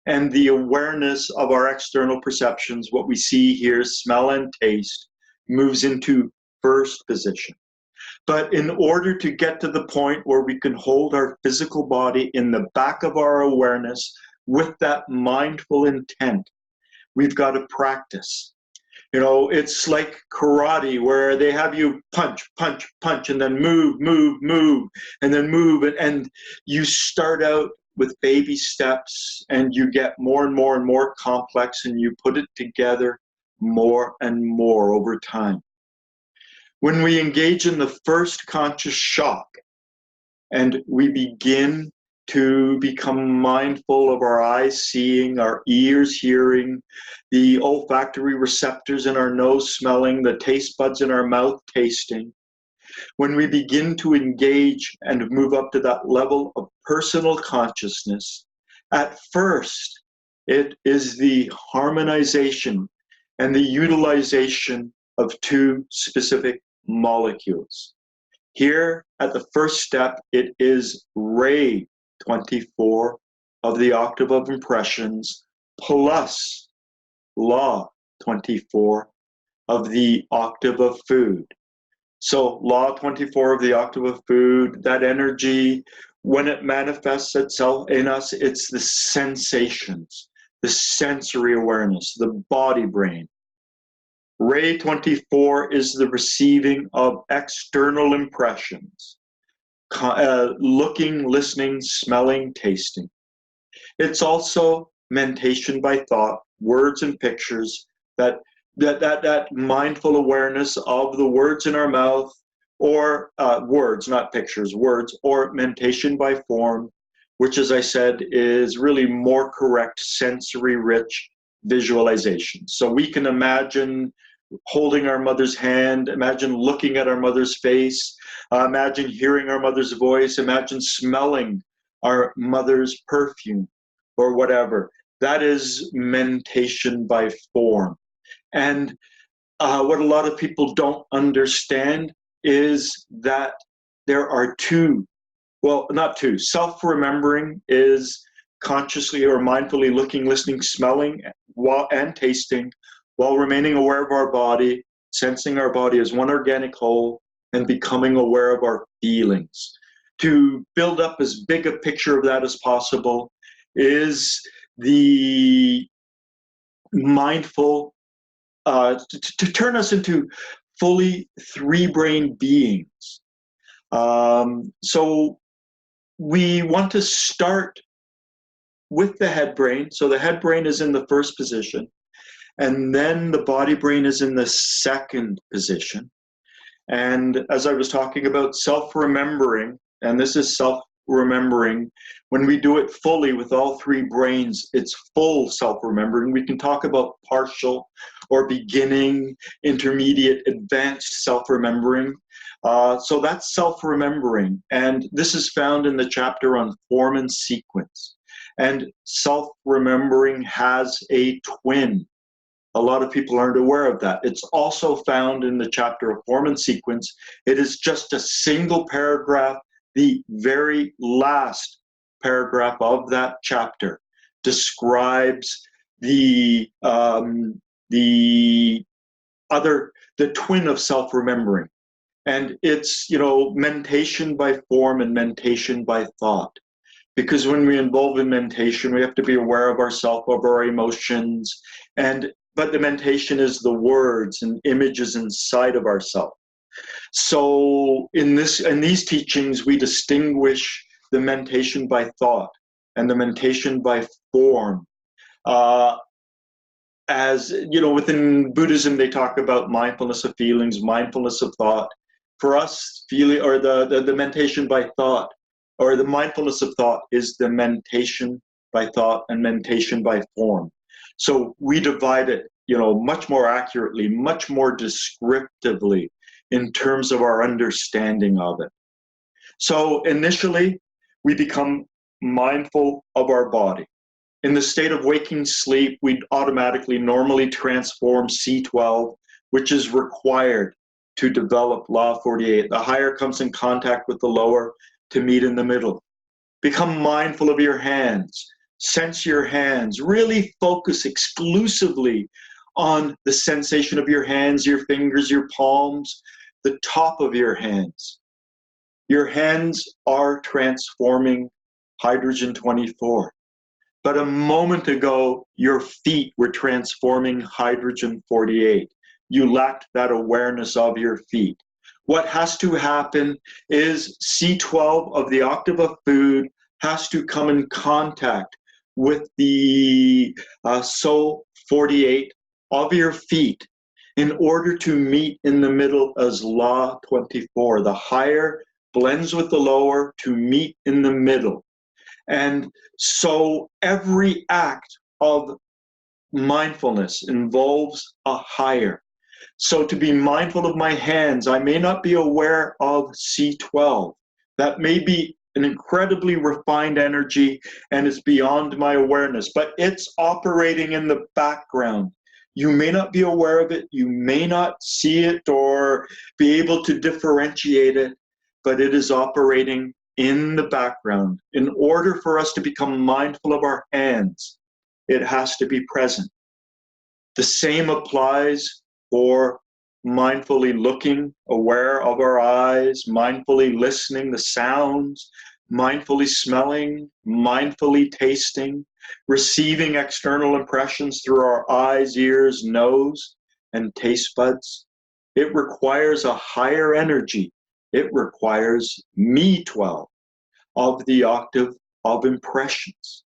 And the awareness of our external perceptions, what we see, hear, smell, and taste, moves into first position. But in order to get to the point where we can hold our physical body in the back of our awareness with that mindful intent, we've got to practice. You know, it's like karate where they have you punch, punch, punch, and then move, move, move, and then move. And you start out with baby steps and you get more and more and more complex and you put it together more and more over time. When we engage in the first conscious shock and we begin to become mindful of our eyes seeing, our ears hearing, the olfactory receptors in our nose smelling, the taste buds in our mouth tasting, when we begin to engage and move up to that level of personal consciousness, at first it is the harmonization and the utilization of two specific molecules. Here at the first step, it is Ray 24 of the octave of impressions plus Law 24 of the octave of food. So Law 24 of the octave of food, that energy, when it manifests itself in us, it's the sensations, the sensory awareness, the body brain. Ray 24 is the receiving of external impressions, looking, listening, smelling, tasting. It's also mentation by thought, words and pictures, that mindful awareness of the words in our mouth, or words, not pictures, words, or mentation by form, which, as I said, is really more correct, sensory-rich visualization. So we can imagine holding our mother's hand, imagine looking at our mother's face, imagine hearing our mother's voice, imagine smelling our mother's perfume, or whatever. That is mentation by form. And what a lot of people don't understand is that there are two, well, not two. Self-remembering is consciously or mindfully looking, listening, smelling, and tasting, while remaining aware of our body, sensing our body as one organic whole, and becoming aware of our feelings. To build up as big a picture of that as possible is the mindful, to turn us into fully three-brain beings. So we want to start with the head brain. So the head brain is in the first position, and then the body brain is in the second position. And as I was talking about self-remembering, and this is self-remembering, when we do it fully with all three brains, it's full self-remembering. We can talk about partial or beginning, intermediate, advanced self-remembering. So that's self-remembering. And this is found in the chapter on form and sequence. And self-remembering has a twin. A lot of people aren't aware of that. It's also found in the chapter of form and sequence. It is just a single paragraph. The very last paragraph of that chapter describes the twin of self-remembering. And it's, mentation by form and mentation by thought. Because when we involve in mentation, we have to be aware of ourselves, of our emotions, but the mentation is the words and images inside of ourselves. So in these teachings, we distinguish the mentation by thought and the mentation by form. As within Buddhism, they talk about mindfulness of feelings, mindfulness of thought. For us, feeling or the mentation by thought, or the mindfulness of thought, is the mentation by thought and mentation by form. So we divide it, much more accurately, much more descriptively in terms of our understanding of it. So initially, we become mindful of our body. In the state of waking sleep, we automatically normally transform C12, which is required to develop Law 48. The higher comes in contact with the lower to meet in the middle. Become mindful of your hands. Sense your hands. Really focus exclusively on the sensation of your hands, your fingers, your palms, the top of your hands. Your hands are transforming hydrogen 24. But a moment ago, your feet were transforming hydrogen 48. You lacked that awareness of your feet. What has to happen is C12 of the octave of food has to come in contact with the SO 48 of your feet in order to meet in the middle as law 24. The higher blends with the lower to meet in the middle. And so every act of mindfulness involves a higher. So to be mindful of my hands, I may not be aware of C12. That may be an incredibly refined energy and it's beyond my awareness, but it's operating in the background. You may not be aware of it, you may not see it or be able to differentiate it, but it is operating in the background. In order for us to become mindful of our hands, it has to be present. The same applies for mindfully looking, aware of our eyes, mindfully listening the sounds, mindfully smelling, mindfully tasting, receiving external impressions through our eyes, ears, nose, and taste buds. It requires a higher energy. It requires me-12 of the octave of impressions.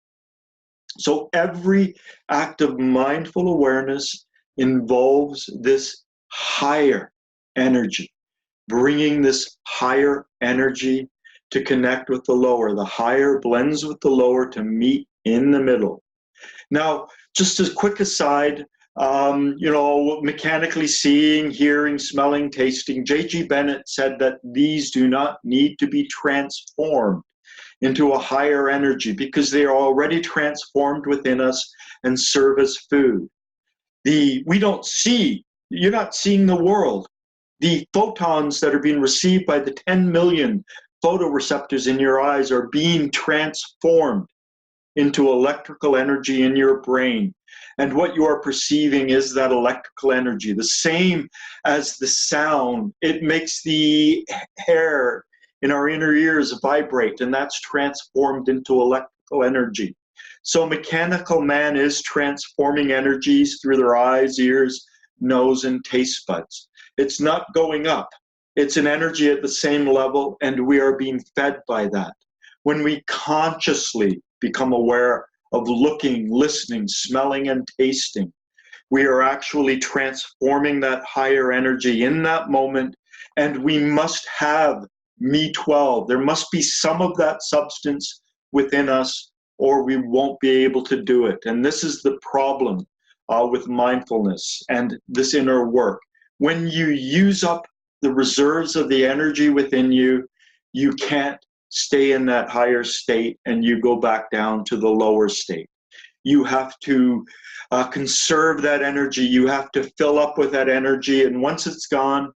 So every act of mindful awareness involves this higher energy, bringing this higher energy to connect with the lower. The higher blends with the lower to meet in the middle. Now, just as quick aside, mechanically seeing, hearing, smelling, tasting, J.G. Bennett said that these do not need to be transformed into a higher energy because they are already transformed within us and serve as food. We don't see, you're not seeing the world. The photons that are being received by the 10 million photoreceptors in your eyes are being transformed into electrical energy in your brain. And what you are perceiving is that electrical energy. The same as the sound, it makes the hair in our inner ears vibrate, and that's transformed into electrical energy. So mechanical man is transforming energies through their eyes, ears, nose, and taste buds. It's not going up. It's an energy at the same level, and we are being fed by that. When we consciously become aware of looking, listening, smelling, and tasting, we are actually transforming that higher energy in that moment, and we must have me-12. There must be some of that substance within us, or we won't be able to do it. And this is the problem with mindfulness and this inner work. When you use up the reserves of the energy within you, you can't stay in that higher state and you go back down to the lower state. You have to conserve that energy. You have to fill up with that energy. And once it's gone,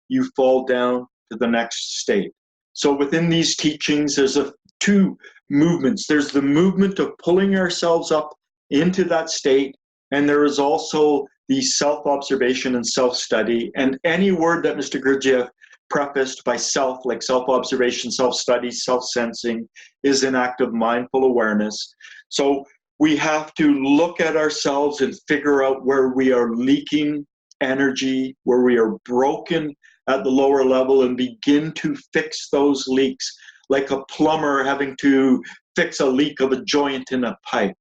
you fall down to the next state. So within these teachings, there's two movements. There's the movement of pulling ourselves up into that state, and there is also the self-observation and self-study. And any word that Mr. Gurdjieff prefaced by self, like self-observation, self-study, self-sensing, is an act of mindful awareness. So we have to look at ourselves and figure out where we are leaking energy, where we are broken at the lower level, and begin to fix those leaks, like a plumber having to fix a leak of a joint in a pipe.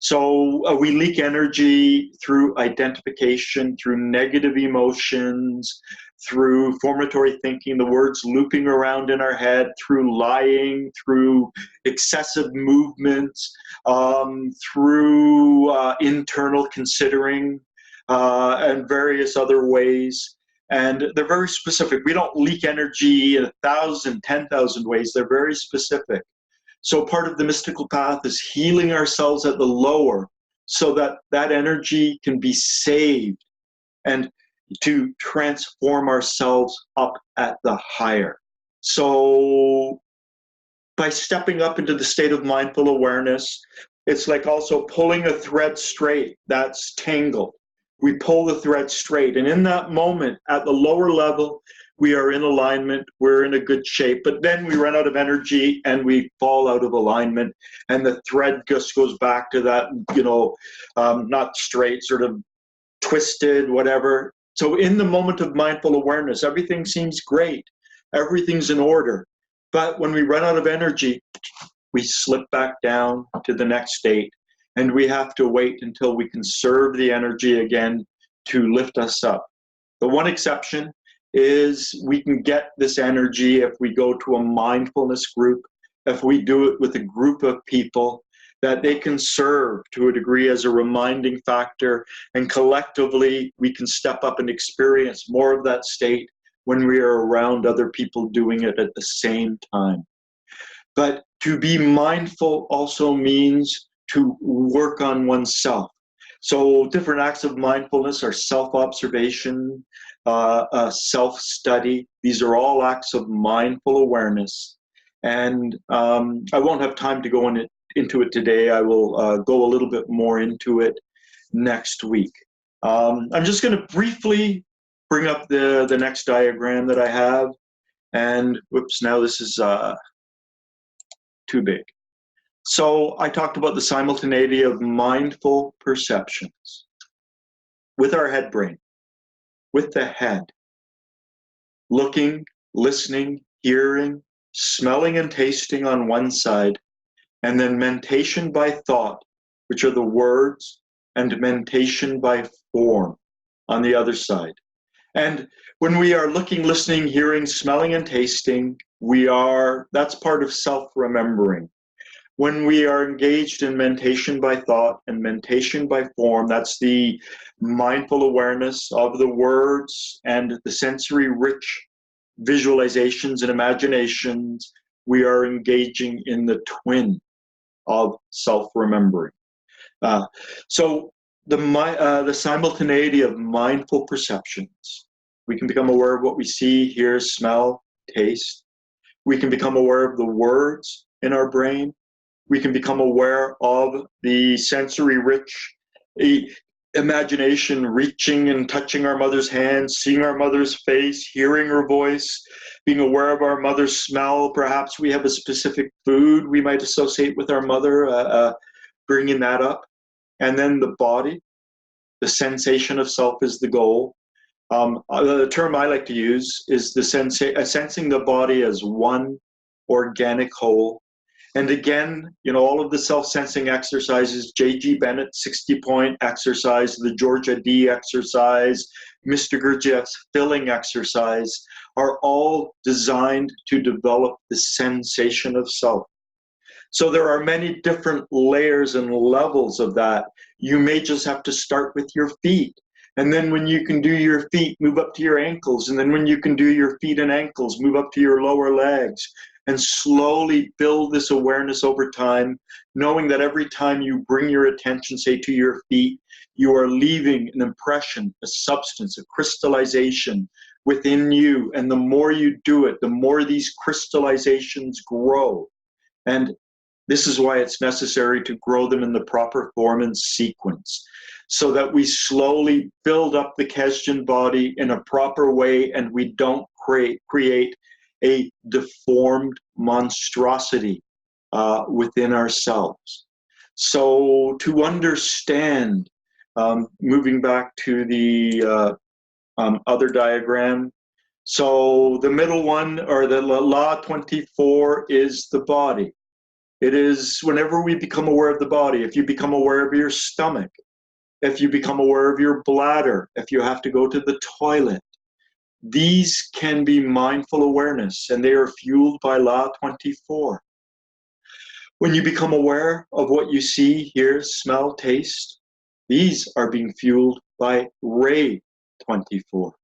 So we leak energy through identification, through negative emotions, through formatory thinking, the words looping around in our head, through lying, through excessive movements, through internal considering, and various other ways. And they're very specific. We don't leak energy in 1,000, 10,000 ways. They're very specific. So part of the mystical path is healing ourselves at the lower so that that energy can be saved and to transform ourselves up at the higher. So by stepping up into the state of mindful awareness, it's like also pulling a thread straight that's tangled. We pull the thread straight. And in that moment, at the lower level, we are in alignment, we're in a good shape, but then we run out of energy and we fall out of alignment, and the thread just goes back to that, not straight, sort of twisted, whatever. So in the moment of mindful awareness, everything seems great, everything's in order, but when we run out of energy, we slip back down to the next state, and we have to wait until we conserve the energy again to lift us up. The one exception is we can get this energy if we go to a mindfulness group, if we do it with a group of people, that they can serve to a degree as a reminding factor, and collectively we can step up and experience more of that state when we are around other people doing it at the same time. But to be mindful also means to work on oneself. So different acts of mindfulness are self-observation, self-study. These are all acts of mindful awareness. And I won't have time to go into it today. I will go a little bit more into it next week. I'm just going to briefly bring up the next diagram that I have. And whoops, now this is too big. So I talked about the simultaneity of mindful perceptions with our head brain, with the head, looking, listening, hearing, smelling and tasting on one side, and then mentation by thought, which are the words, and mentation by form on the other side. And when we are looking, listening, hearing, smelling, and tasting, that's part of self-remembering. When we are engaged in mentation by thought and mentation by form, that's the mindful awareness of the words and the sensory-rich visualizations and imaginations. We are engaging in the twin of self-remembering. So the simultaneity of mindful perceptions. We can become aware of what we see, hear, smell, taste. We can become aware of the words in our brain. We can become aware of the sensory-rich imagination, reaching and touching our mother's hand, seeing our mother's face, hearing her voice, being aware of our mother's smell. Perhaps we have a specific food we might associate with our mother, bringing that up. And then the body, the sensation of self is the goal. The term I like to use is sensing the body as one organic whole. And again, all of the self-sensing exercises, J.G. Bennett 60-point exercise, the Georgia D exercise, Mr. Gurdjieff's filling exercise, are all designed to develop the sensation of self. So there are many different layers and levels of that. You may just have to start with your feet. And then when you can do your feet, move up to your ankles. And then when you can do your feet and ankles, move up to your lower legs. And slowly build this awareness over time, knowing that every time you bring your attention, say, to your feet, you are leaving an impression, a substance, a crystallization within you. And the more you do it, the more these crystallizations grow. And this is why it's necessary to grow them in the proper form and sequence, so that we slowly build up the Kesdjan body in a proper way, and we don't create a deformed monstrosity within ourselves. So to understand, moving back to the other diagram, so the middle one, or the law 24, is the body. It is whenever we become aware of the body, if you become aware of your stomach, if you become aware of your bladder, if you have to go to the toilet, these can be mindful awareness, and they are fueled by Law 24. When you become aware of what you see, hear, smell, taste, these are being fueled by Ray 24.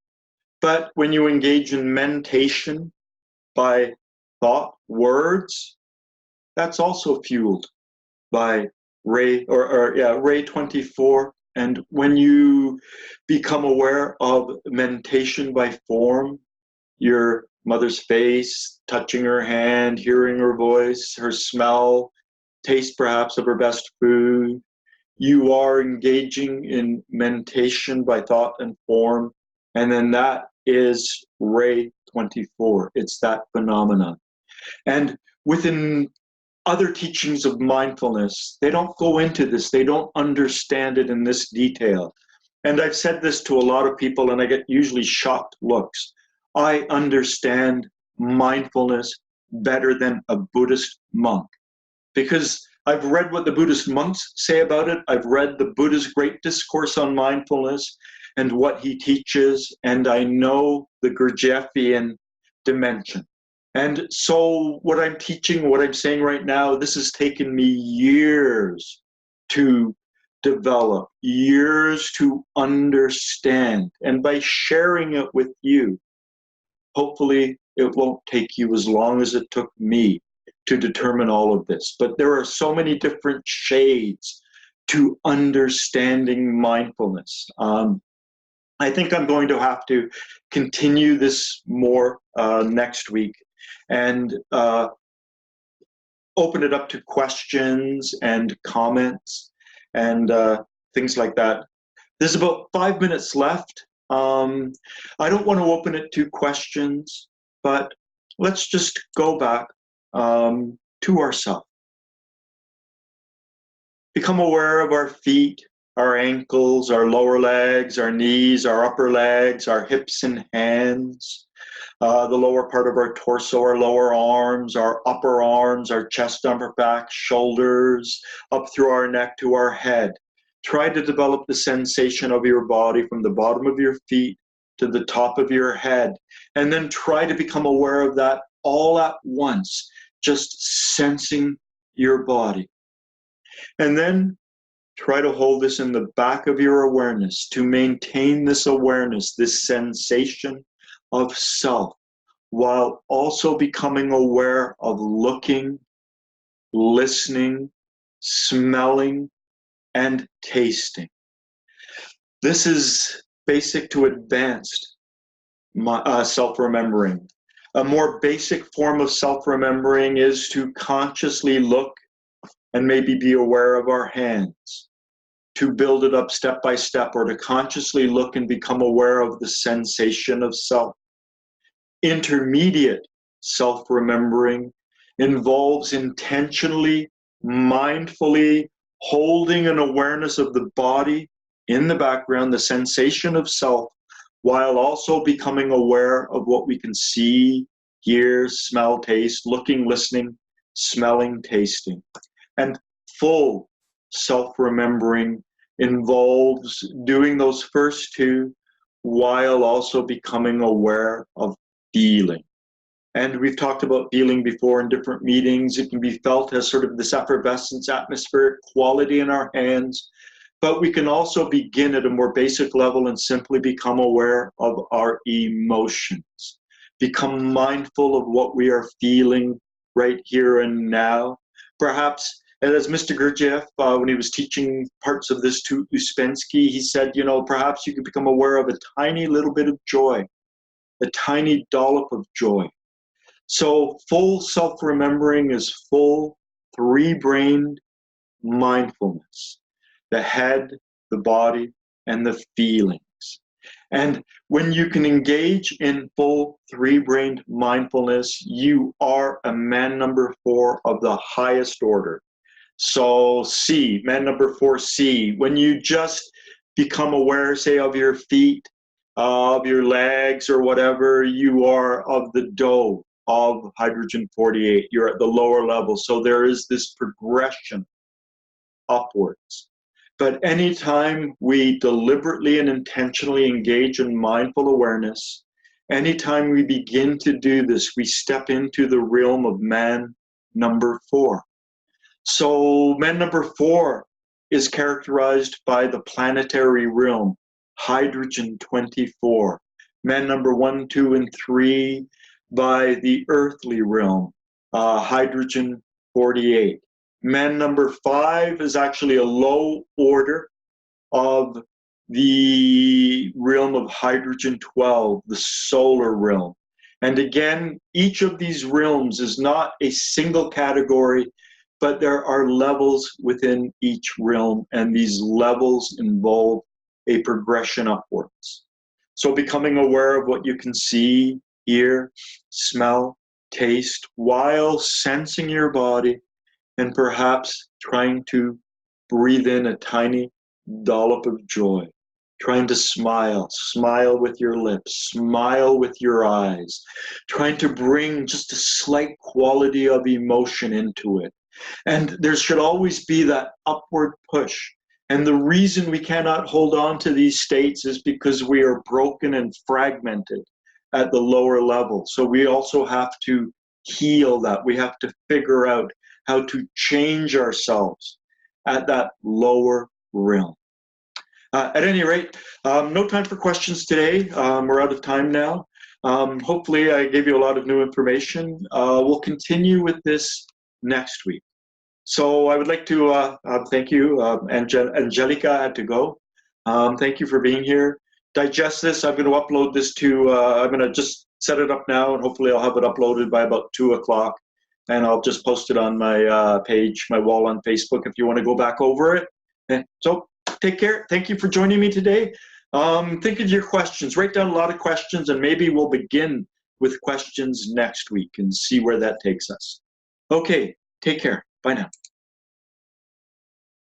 But when you engage in mentation by thought, words, that's also fueled by Ray, Ray 24. And when you become aware of mentation by form, your mother's face, touching her hand, hearing her voice, her smell, taste perhaps of her best food, you are engaging in mentation by thought and form. And then that is Ray 24. It's that phenomenon. And within other teachings of mindfulness, they don't go into this. They don't understand it in this detail. And I've said this to a lot of people, and I get usually shocked looks. I understand mindfulness better than a Buddhist monk, because I've read what the Buddhist monks say about it. I've read the Buddha's great discourse on mindfulness, and what he teaches, and I know the Gurdjieffian dimension. And so what I'm teaching, what I'm saying right now, this has taken me years to develop, years to understand. And by sharing it with you, hopefully it won't take you as long as it took me to determine all of this. But there are so many different shades to understanding mindfulness. I think I'm going to have to continue this more next week and open it up to questions and comments and things like that. There's about 5 minutes left. I don't want to open it to questions, but let's just go back to ourselves. Become aware of our feet, our ankles, our lower legs, our knees, our upper legs, our hips and hands, the lower part of our torso, our lower arms, our upper arms, our chest, upper back, shoulders, up through our neck to our head. Try to develop the sensation of your body from the bottom of your feet to the top of your head. And then try to become aware of that all at once, just sensing your body. And then try to hold this in the back of your awareness to maintain this awareness, this sensation of self, while also becoming aware of looking, listening, smelling, and tasting. This is basic to advanced self-remembering. A more basic form of self-remembering is to consciously look and maybe be aware of our hands, to build it up step by step, or to consciously look and become aware of the sensation of self. Intermediate self-remembering involves intentionally, mindfully holding an awareness of the body in the background, the sensation of self, while also becoming aware of what we can see, hear, smell, taste, looking, listening, smelling, tasting. And full self-remembering involves doing those first two while also becoming aware of feeling. And we've talked about feeling before in different meetings. It can be felt as sort of this effervescence, atmospheric quality in our hands. But we can also begin at a more basic level and simply become aware of our emotions. Become mindful of what we are feeling right here and now. Perhaps, as Mr. Gurdjieff, when he was teaching parts of this to Uspensky, he said, you know, perhaps you could become aware of a tiny little bit of joy, a tiny dollop of joy. So full self-remembering is full, three-brained mindfulness. The head, the body, and the feelings. And when you can engage in full three-brained mindfulness, you are a man number 4 of the highest order. So C, man number 4C, when you just become aware, say, of your feet, of your legs or whatever, you are of the dough of hydrogen 48. You're at the lower level. So there is this progression upwards. But anytime we deliberately and intentionally engage in mindful awareness, anytime we begin to do this, we step into the realm of man number 4. So man number 4 is characterized by the planetary realm, hydrogen 24. Man number 1, 2, and 3 by the earthly realm, hydrogen 48. Man number 5 is actually a low order of the realm of hydrogen 12, the solar realm. And again, each of these realms is not a single category, but there are levels within each realm, and these levels involve a progression upwards. So becoming aware of what you can see, hear, smell, taste, while sensing your body, and perhaps trying to breathe in a tiny dollop of joy. Trying to smile with your lips, smile with your eyes. Trying to bring just a slight quality of emotion into it. And there should always be that upward push And the reason we cannot hold on to these states is because we are broken and fragmented at the lower level. So we also have to heal that. We have to figure out how to change ourselves at that lower realm. At any rate, no time for questions today. We're out of time now. Hopefully I gave you a lot of new information. We'll continue with this next week. So I would like to thank you. Angelica had to go. Thank you for being here. Digest this. I'm going to upload this to, I'm going to just set it up now, and hopefully I'll have it uploaded by about 2 o'clock. And I'll just post it on my page, my wall on Facebook, if you want to go back over it. And so take care. Thank you for joining me today. Think of your questions. Write down a lot of questions, and maybe we'll begin with questions next week and see where that takes us. Okay, take care. Bye now.